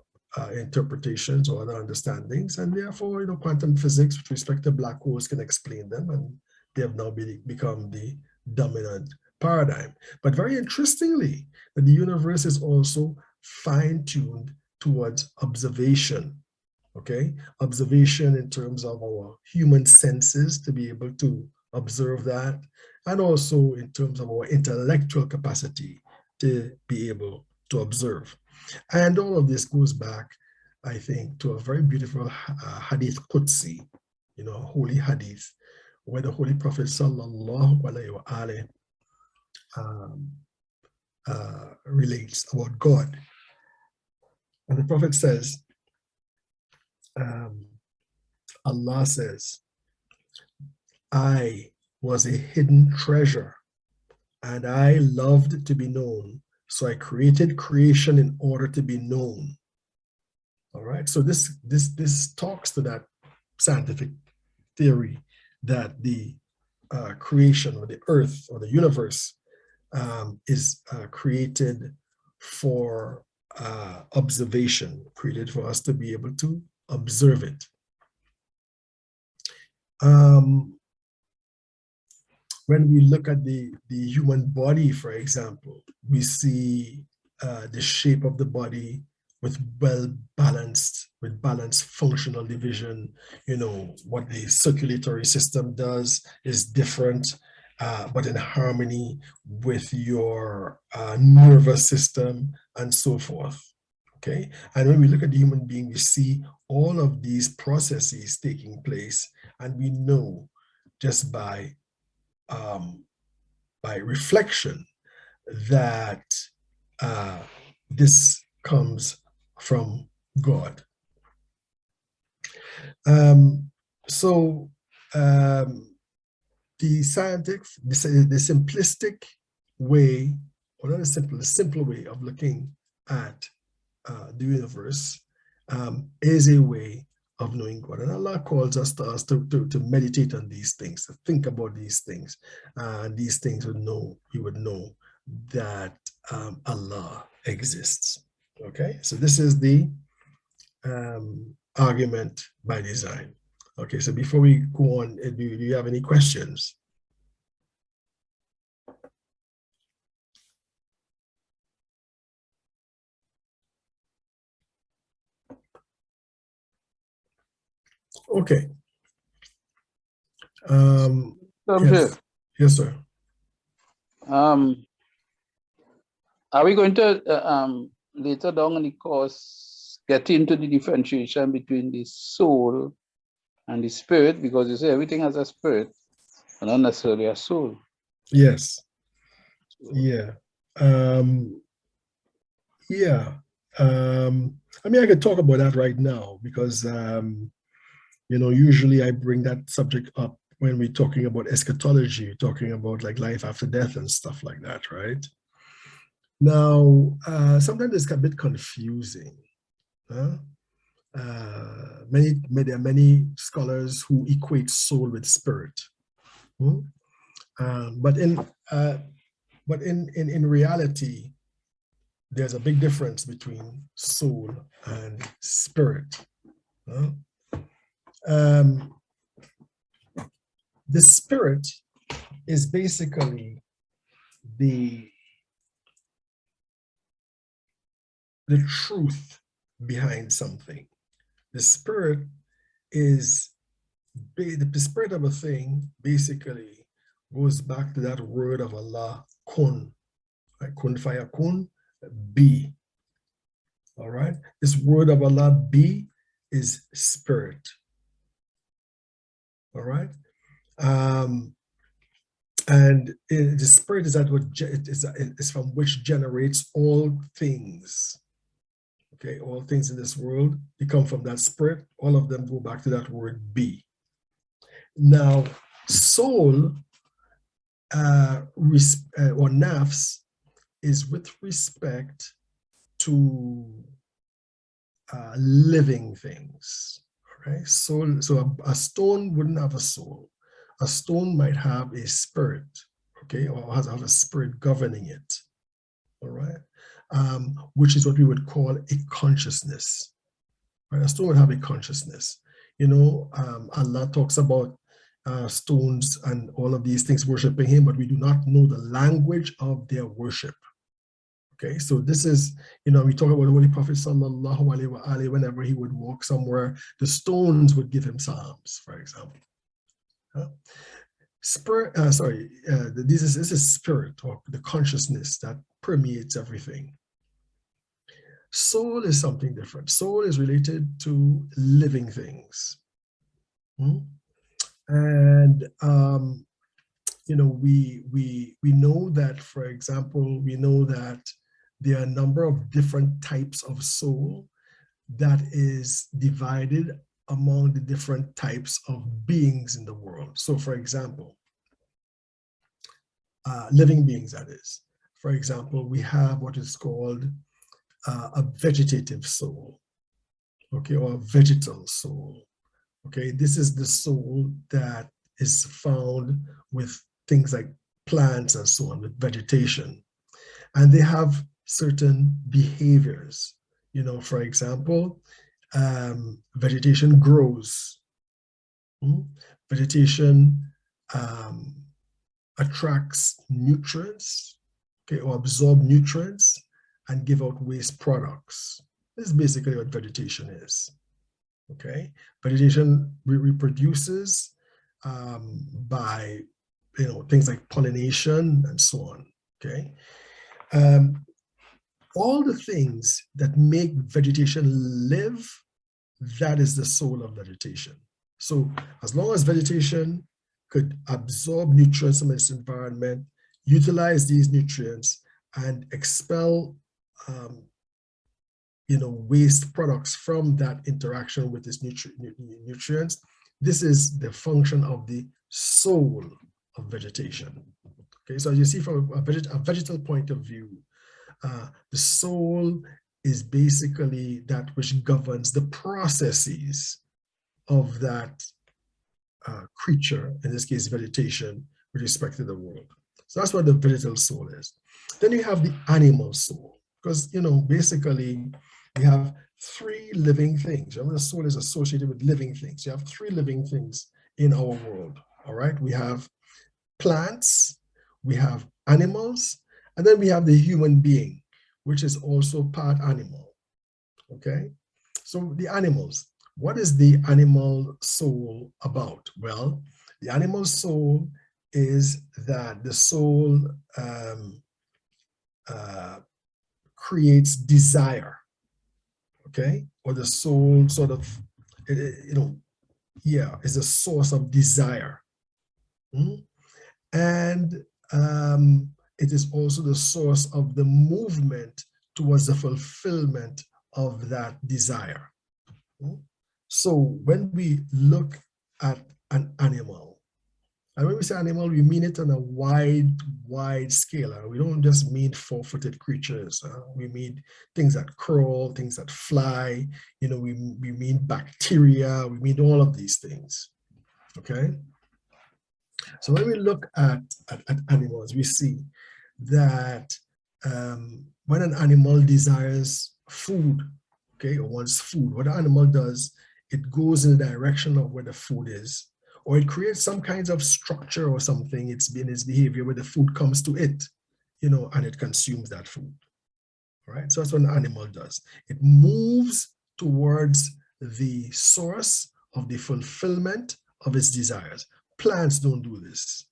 interpretations or other understandings. And therefore, quantum physics with respect to black holes can explain them, and they have now become the dominant paradigm. But very interestingly, that the universe is also fine-tuned towards observation. Okay, observation in terms of our human senses to be able to observe that, and also in terms of our intellectual capacity to be able to observe. And all of this goes back, I think, to a very beautiful hadith Qudsi, holy hadith, where the Holy Prophet sallallahu alaihi wasallam relates about God. And the Prophet says, Allah says, I was a hidden treasure and I loved to be known. So I created creation in order to be known. All right. So this talks to that scientific theory that the creation, or the earth or the universe is created for observation, created for us to be able to observe it. When we look at the human body, for example, we see the shape of the body with balanced functional division. You know, what the circulatory system does is different, but in harmony with your nervous system and so forth. Okay, and when we look at the human being, we see all of these processes taking place, and we know just by reflection that this comes from God. So the scientific, the simplistic way, or not the simple way of looking at the universe is a way of knowing God. And Allah calls us to meditate on these things, to think about these things. And these things we would know that Allah exists. Okay, so this is the argument by design. Okay, so before we go on, do you have any questions? Okay. Yes. Yes, sir. Are we going to later down in the course get into the differentiation between the soul and the spirit? Because you say everything has a spirit, and not necessarily a soul. Yes. Yeah. Yeah. I mean, I could talk about that right now because you know, usually I bring that subject up when we're talking about eschatology, talking about like life after death and stuff like that, right? Now, sometimes it's a bit confusing. Huh? There are many scholars who equate soul with spirit. But in reality, there's a big difference between soul and spirit. The spirit is basically the truth behind something. The spirit is the spirit of a thing. Basically, goes back to that word of Allah, kun, right? Kun fayakun, be. All right. This word of Allah, be, is spirit. All right. And the spirit is is from which generates all things. Okay, all things in this world, they come from that spirit. All of them go back to that word be. Now, soul or nafs is with respect to living things. Right? Soul. So a stone wouldn't have a soul. A stone might have a spirit, okay, or has a spirit governing it. All right, which is what we would call a consciousness. Right? A stone would have a consciousness. You know, Allah talks about stones and all of these things worshiping Him, but we do not know the language of their worship. Okay, so this is, you know, we talk about the Holy Prophet sallallahu alaihi wasallam. Whenever he would walk somewhere, the stones would give him psalms, for example. Spirit, this is spirit, or the consciousness that permeates everything. Soul is something different. Soul is related to living things. And you know, we know that, for example, we know that there are a number of different types of soul that is divided among the different types of beings in the world. So, for example, living beings, that is. For example, we have what is called a vegetative soul, okay, or a vegetal soul. Okay, this is the soul that is found with things like plants and so on, with vegetation. And they have certain behaviors. You know, for example, vegetation grows. Vegetation attracts nutrients, okay, or absorb nutrients and give out waste products. This is basically what vegetation is. Okay, vegetation reproduces by, you know, things like pollination and so on. Okay, all the things that make vegetation live, that is the soul of vegetation. So as long as vegetation could absorb nutrients from its environment, utilize these nutrients, and expel you know, waste products from that interaction with these nutrients, this is the function of the soul of vegetation. Okay, so as you see from a vegetal point of view, the soul is basically that which governs the processes of that creature, in this case vegetation, with respect to the world. So that's what the vegetal soul is. Then you have the animal soul, because, you know, basically we have three living things. Remember, the soul is associated with living things. You have three living things in our world. All right, we have plants, we have animals, and then we have the human being, which is also part animal. Okay, so the animals. What is the animal soul about? Well, the animal soul is that the soul creates desire, okay? Or the soul sort of, you know, yeah, is a source of desire. And it is also the source of the movement towards the fulfillment of that desire. So when we look at an animal, and when we say animal, we mean it on a wide scale. We don't just mean four-footed creatures. We mean things that crawl, things that fly. You know, we mean bacteria. We mean all of these things. Okay. So when we look at animals, we see that when an animal desires food, okay, or wants food, what the animal does, it goes in the direction of where the food is, or it creates some kinds of structure or something, it's in its behavior where the food comes to it, you know, and it consumes that food. All right, so that's what an animal does. It moves towards the source of the fulfillment of its desires. Plants don't do this,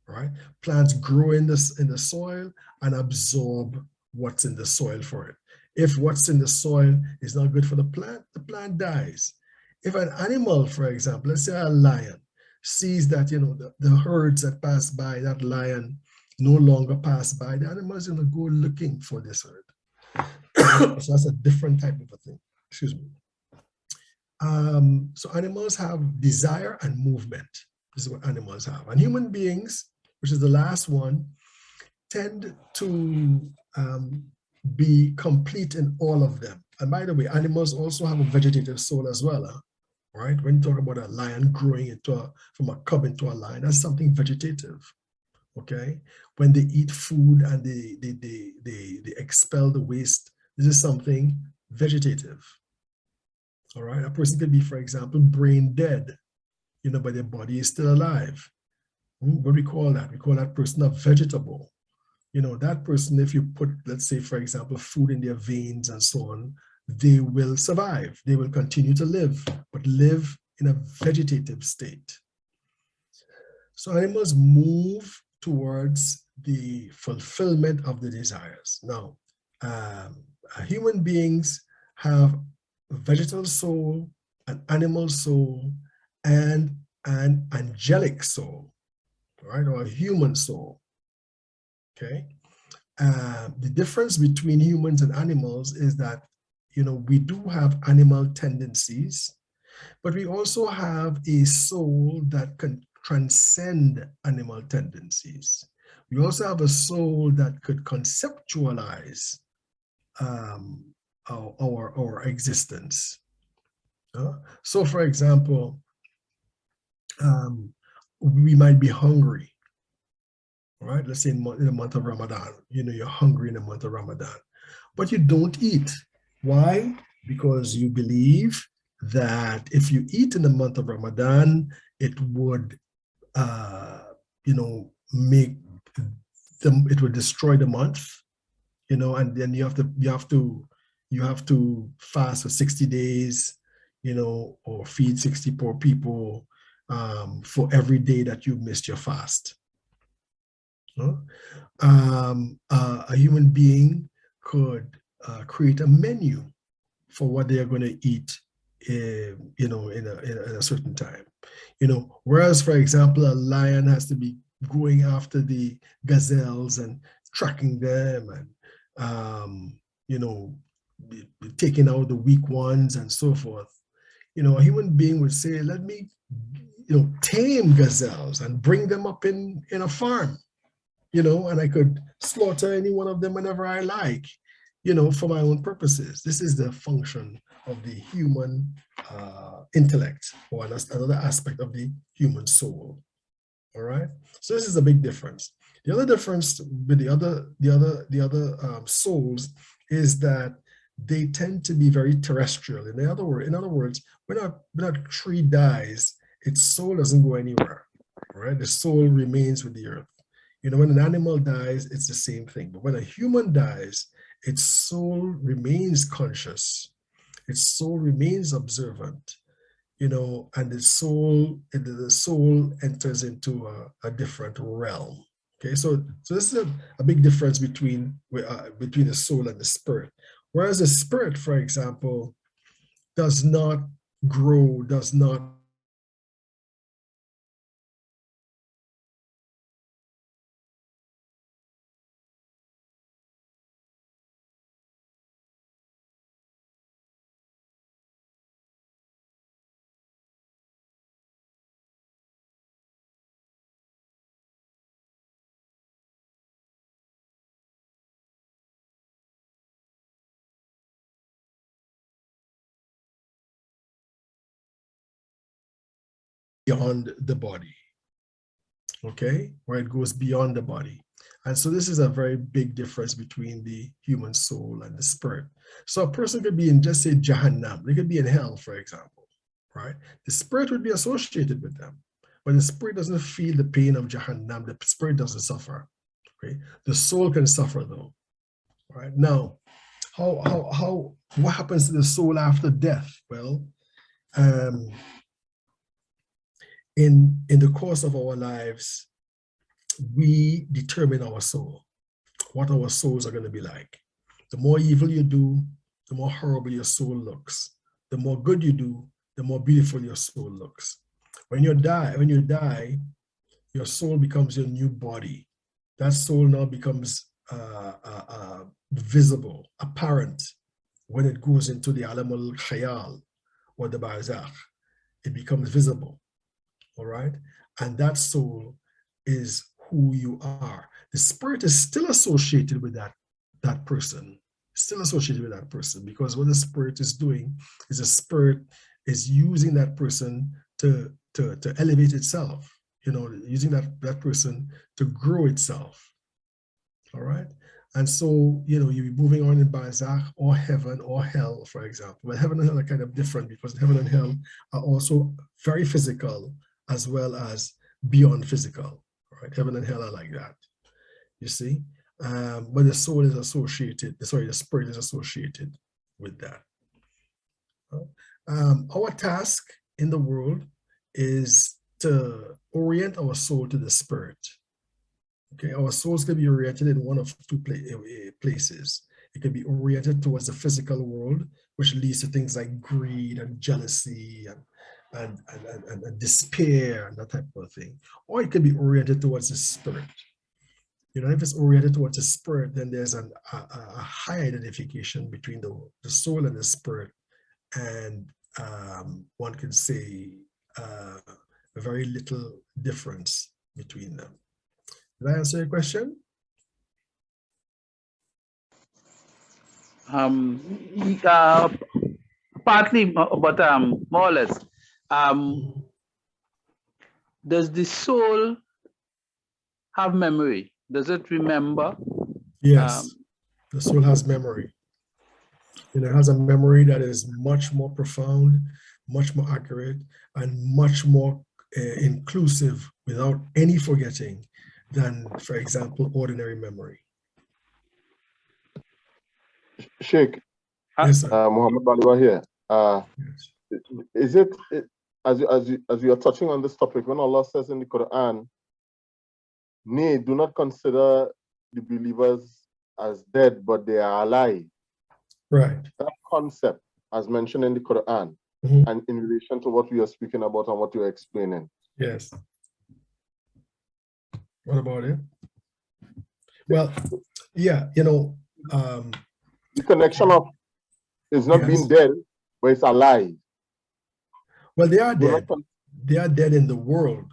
right? Plants grow in the soil and absorb what's in the soil for it. If what's in the soil is not good for the plant dies. If an animal, for example, let's say a lion, sees that, you know, the herds that pass by, that lion no longer pass by, the animal is going to go looking for this herd. So that's a different type of a thing. Excuse me. So animals have desire and movement. This is what animals have. And human beings, which is the last one, tend to be complete in all of them. And by the way, animals also have a vegetative soul as well. Right? When you talk about a lion growing from a cub into a lion, that's something vegetative. Okay? When they eat food and they expel the waste, this is something vegetative. All right? A person could be, for example, brain dead, you know, but their body is still alive. What do we call that? We call that person a vegetable. You know, that person, if you put, let's say, for example, food in their veins and so on, they will survive. They will continue to live, but live in a vegetative state. So animals move towards the fulfillment of the desires. Now, human beings have a vegetal soul, an animal soul, and an angelic soul, right, or a human soul. Okay. The difference between humans and animals is that, you know, we do have animal tendencies, but we also have a soul that can transcend animal tendencies. We also have a soul that could conceptualize our existence. So, for example, we might be hungry, right? Let's say in the month of Ramadan, you're hungry in the month of Ramadan, but you don't eat. Why? Because you believe that if you eat in the month of Ramadan, it would, make them, it would destroy the month, and then you have to fast for 60 days, or feed 60 poor people for every day that you missed your fast. A human being could create a menu for what they are going to eat, in a certain time. Whereas, for example, a lion has to be going after the gazelles and tracking them, and taking out the weak ones and so forth. A human being would say, let me tame gazelles and bring them up in a farm, and I could slaughter any one of them whenever I like, for my own purposes. This is the function of the human intellect, or another aspect of the human soul. All right. So this is a big difference. The other difference with the other souls is that they tend to be very terrestrial. In other words, when a tree dies, its soul doesn't go anywhere. All right. The soul remains with the earth. When an animal dies, it's the same thing. But when a human dies, its soul remains conscious. Its soul remains observant. And the soul enters into a different realm. Okay, so this is a big difference between the soul and the spirit. Whereas the spirit, for example, does not grow, does not beyond the body. Okay, where it goes beyond the body. And so this is a very big difference between the human soul and the spirit. So a person could be in, just say, Jahannam. They could be in hell, for example, right? The spirit would be associated with them. But the spirit doesn't feel the pain of Jahannam. The spirit doesn't suffer. Okay, the soul can suffer though. Right now, what happens to the soul after death? Well, in the course of our lives, we determine our soul, what our souls are going to be like. The more evil you do, the more horrible your soul looks. The more good you do, the more beautiful your soul looks. When you die, your soul becomes your new body. That soul now becomes visible, apparent, when it goes into the alam al-khayal or the barzakh. It becomes visible, all right? And that soul is who you are. The spirit is still associated with that person, still associated with that person, because what the spirit is doing is the spirit is using that person to elevate itself, using that person to grow itself. All right. And so, you'll be moving on in barzakh or heaven or hell, for example. But heaven and hell are kind of different, because heaven and hell are also very physical as well as beyond physical. Right? Heaven and hell are like that, you see. But the soul is associated, the spirit is associated with that. Our task in the world is to orient our soul to the spirit. Okay, our souls can be oriented in one of two places. It can be oriented towards the physical world, which leads to things like greed and jealousy and despair and that type of thing. Or it can be oriented towards the spirit. If it's oriented towards the spirit, then there's a high identification between the soul and the spirit. And one can say very little difference between them. Did I answer your question? Partly, but more or less. does the soul have memory? Does it remember? Yes, the soul has memory. And it has a memory that is much more profound, much more accurate, and much more inclusive without any forgetting than, for example, ordinary memory. Sheikh, Yes, sir. Muhammad Baliwa here. Yes. Is it, as you are touching on this topic, when Allah says in the Quran, nay, do not consider the believers as dead, but they are alive. Right. That concept, as mentioned in the Quran, and in relation to what we are speaking about and what you are explaining. Yes. What about it? Well, yeah, you know, the connection of is not being dead, but it's alive. Well, they are dead. They are dead in the world.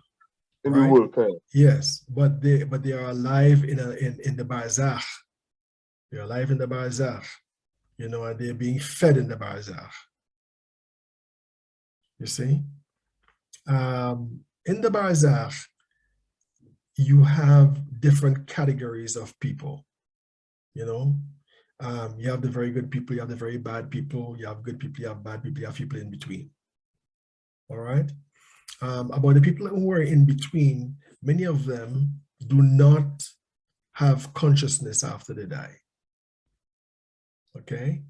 In the world, okay. Yes, but they are alive in the barzakh. They're alive in the barzakh, you know, and they're being fed in the barzakh. You see, in the barzakh, you have different categories of people. You know, you have the very good people, you have the very bad people, you have good people, you have bad people, you have people in between. All right. About the people who are in between, many of them do not have consciousness after they die. Okay.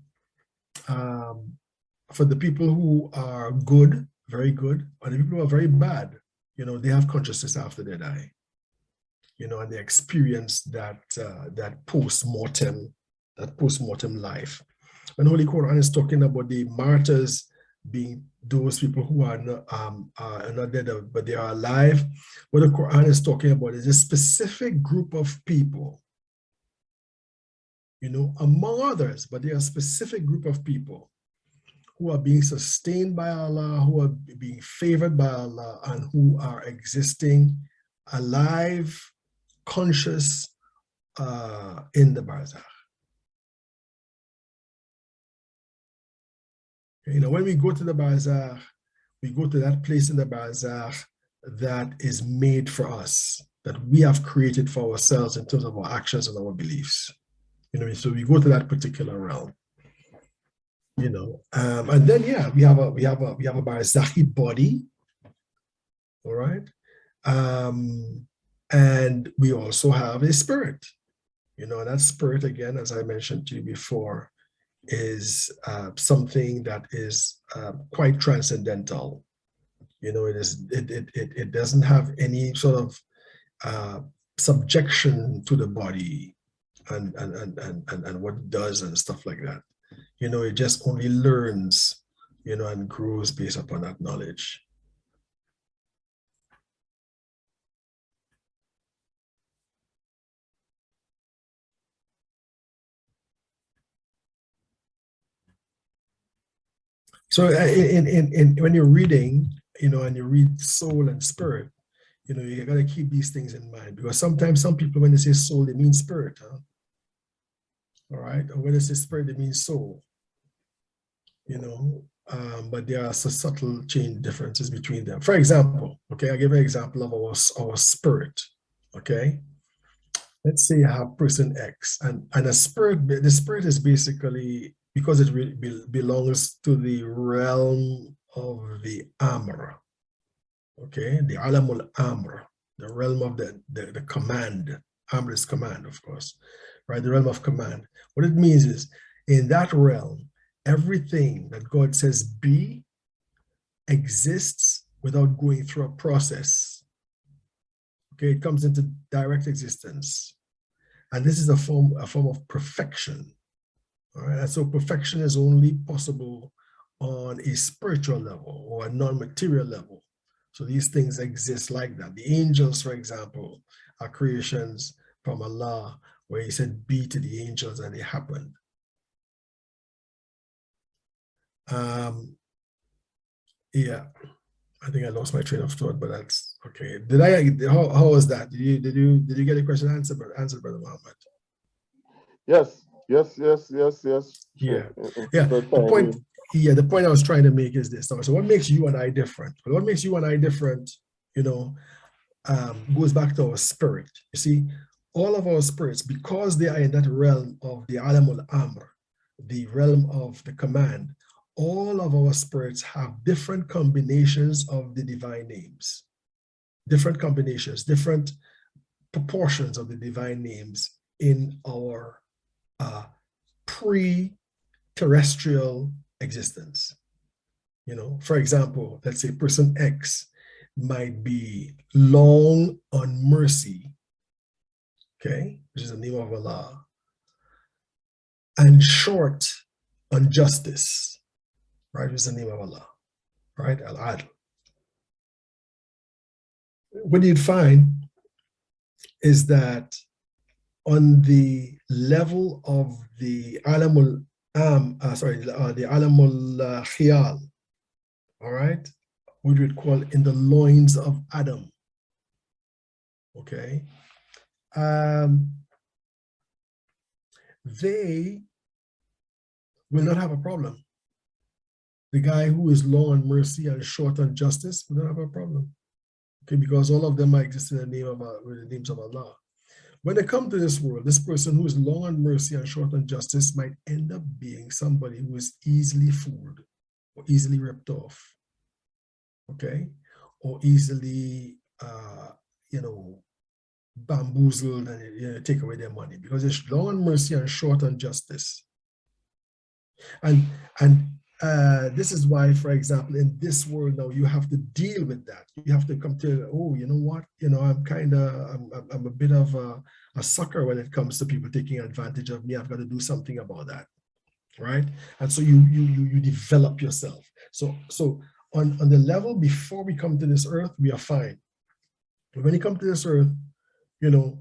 For the people who are good, very good, and the people who are very bad, you know, they have consciousness after they die. You know, and they experience that that post-mortem life. When Holy Quran is talking about the martyrs being those people who are not dead, but they are alive, what the Quran is talking about is a specific group of people, you know, among others, but they are a specific group of people who are being sustained by Allah, who are being favored by Allah, and who are existing alive, conscious in the barzakh. You know, when we go to the barzakh, we go to that place in the barzakh that is made for us, that we have created for ourselves in terms of our actions and our beliefs. You know, so we go to that particular realm. You know, and then yeah, we have a barzakhi body. All right. And we also have a spirit. You know, and that spirit, again, as I mentioned to you before, is something that is quite transcendental. You know, it doesn't have any sort of subjection to the body and what it does and stuff like that. You know, it just only learns, you know, and grows based upon that knowledge. So when you're reading, you know, and you read soul and spirit, you know, you got to keep these things in mind, because sometimes some people, when they say soul, they mean spirit. Huh? All right. Or when they say spirit, they mean soul. You know, but there are some subtle change differences between them. For example, okay, I'll give an example of our spirit. Okay. Let's say you have person X, and a spirit, the spirit is basically, because it belongs to the realm of the Amr, okay, the Alamul Amr, the realm of the command. Amr is command, of course, right? The realm of command. What it means is, in that realm, everything that God says be exists without going through a process. Okay, it comes into direct existence. And this is a form of perfection. All right, and so perfection is only possible on a spiritual level or a non-material level. So these things exist like that. The angels, for example, are creations from Allah, where He said be to the angels, and it happened. Yeah, I think I lost my train of thought, but that's okay. How was that? Did you get a question answered, Brother Muhammad? Yes. Yeah. The point I was trying to make is this. So what makes you and I different? Well, what makes you and I different you know, goes back to our spirit. You see, all of our spirits, because they are in that realm of the alamul amr, the realm of the command, all of our spirits have different combinations of the divine names, different combinations, different proportions of the divine names in our pre-terrestrial existence. You know, for example, let's say person X might be long on mercy, okay, which is the name of Allah, and short on justice, right, which is the name of Allah, right, Al-Adl. What you'd find is that on the level of the alamul the alamul khiyal, all right, what we would call in the loins of Adam, okay, they will not have a problem. The guy who is long on mercy and short on justice will not have a problem, okay, because all of them are existing in the name of with the names of Allah. When they come to this world, this person who is long on mercy and short on justice might end up being somebody who is easily fooled or easily ripped off, okay, or easily, bamboozled and take away their money, because it's long on mercy and short on justice. And this is why, for example, in this world now, you have to deal with that. You have to come to, oh, you know what, I'm a bit of a sucker when it comes to people taking advantage of me. I've got to do something about that, right? And so you develop yourself. So on the level before we come to this earth, we are fine. But when you come to this earth, you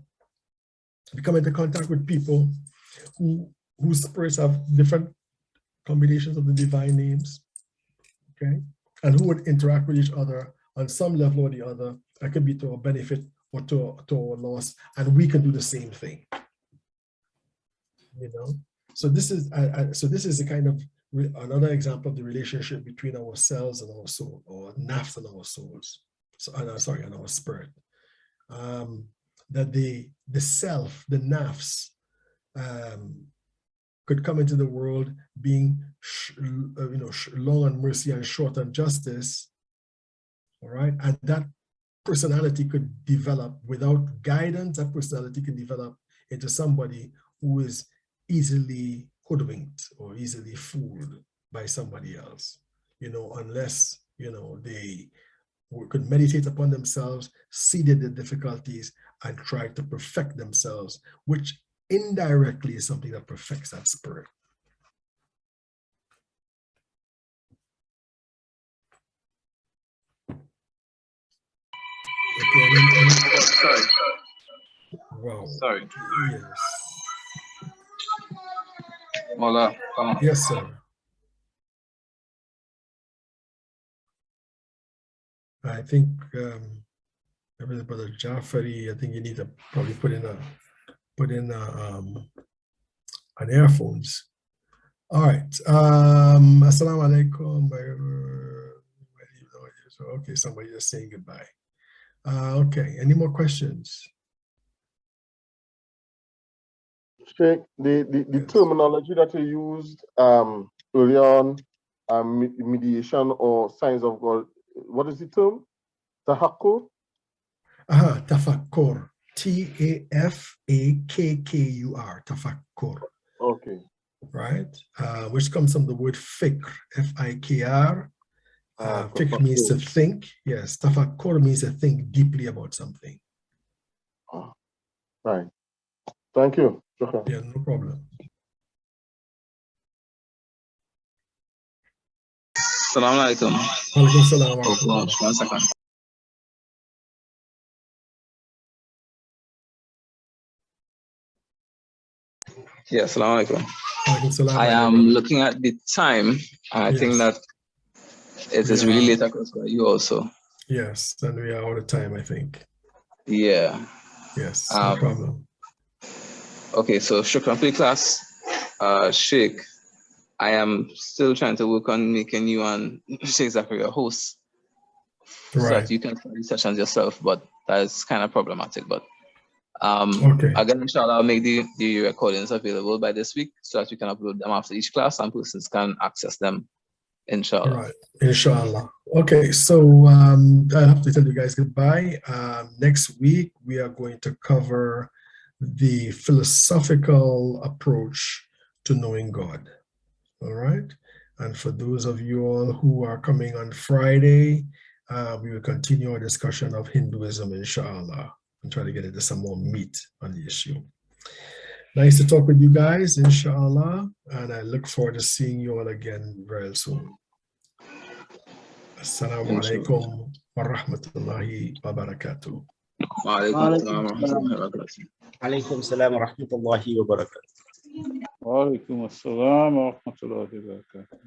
come into contact with people whose spirits have different combinations of the divine names, okay, and who would interact with each other on some level or the other. That could be to our benefit or to our loss, and we can do the same thing. So this is a kind of another example of the relationship between ourselves and our soul, or nafs and our souls. So and our spirit. That the self, the nafs, could come into the world being long on mercy and short on justice, all right, and that personality could develop without guidance. That personality can develop into somebody who is easily hoodwinked or easily fooled by somebody else, unless they could meditate upon themselves, see the difficulties, and try to perfect themselves, which indirectly is something that perfects that spirit. Okay, sorry. Wow. Sorry. Yes. Hola. Yes, sir. I think Brother Jafari, I think you need to probably put in an earphones. All right. Assalamu alaikum. Okay, somebody is saying goodbye. Okay, any more questions? Shaykh, the Yes. terminology that you used early on, mediation or signs of God, what is the term? Tahakkur? Tafakkur. Tafakkur. Tafakkur. Okay. Right? Which comes from the word fikr, Fikr. Fikr means to think. Yes, tafakkur means to think deeply about something. Right. Thank you. Yeah, no problem. Assalamu alaikum. Alaikum salam wa Oh, 1 second. Yeah, assalamu alaikum. Alaikum salam. I am looking at the time. I think that it is really late across for you also. Yes, and we are out of time, I think. Yeah. Yes, no problem. Okay, so shukran for the class. Shaykh, I am still trying to work on making you and Shaykh Zakaria hosts. so Right. that you can study sessions yourself, but that is kind of problematic. But Okay. again, inshallah, I'll make the recordings available by this week so that you can upload them after each class and persons can access them, inshallah. Right. Inshallah. Okay, so I have to tell you guys goodbye. Next week, we are going to cover the philosophical approach to knowing God. All right. And for those of you all who are coming on Friday, we will continue our discussion of Hinduism, inshallah, and try to get into some more meat on the issue. Nice to talk with you guys, inshallah, and I look forward to seeing you all again very soon. Assalamu alaikum wa rahmatullahi wa barakatuh. Wa Alaikum salam wa rahmatullahi wa barakatuh. Wa alaikum assalam wa rahmatullahi wa barakatuh.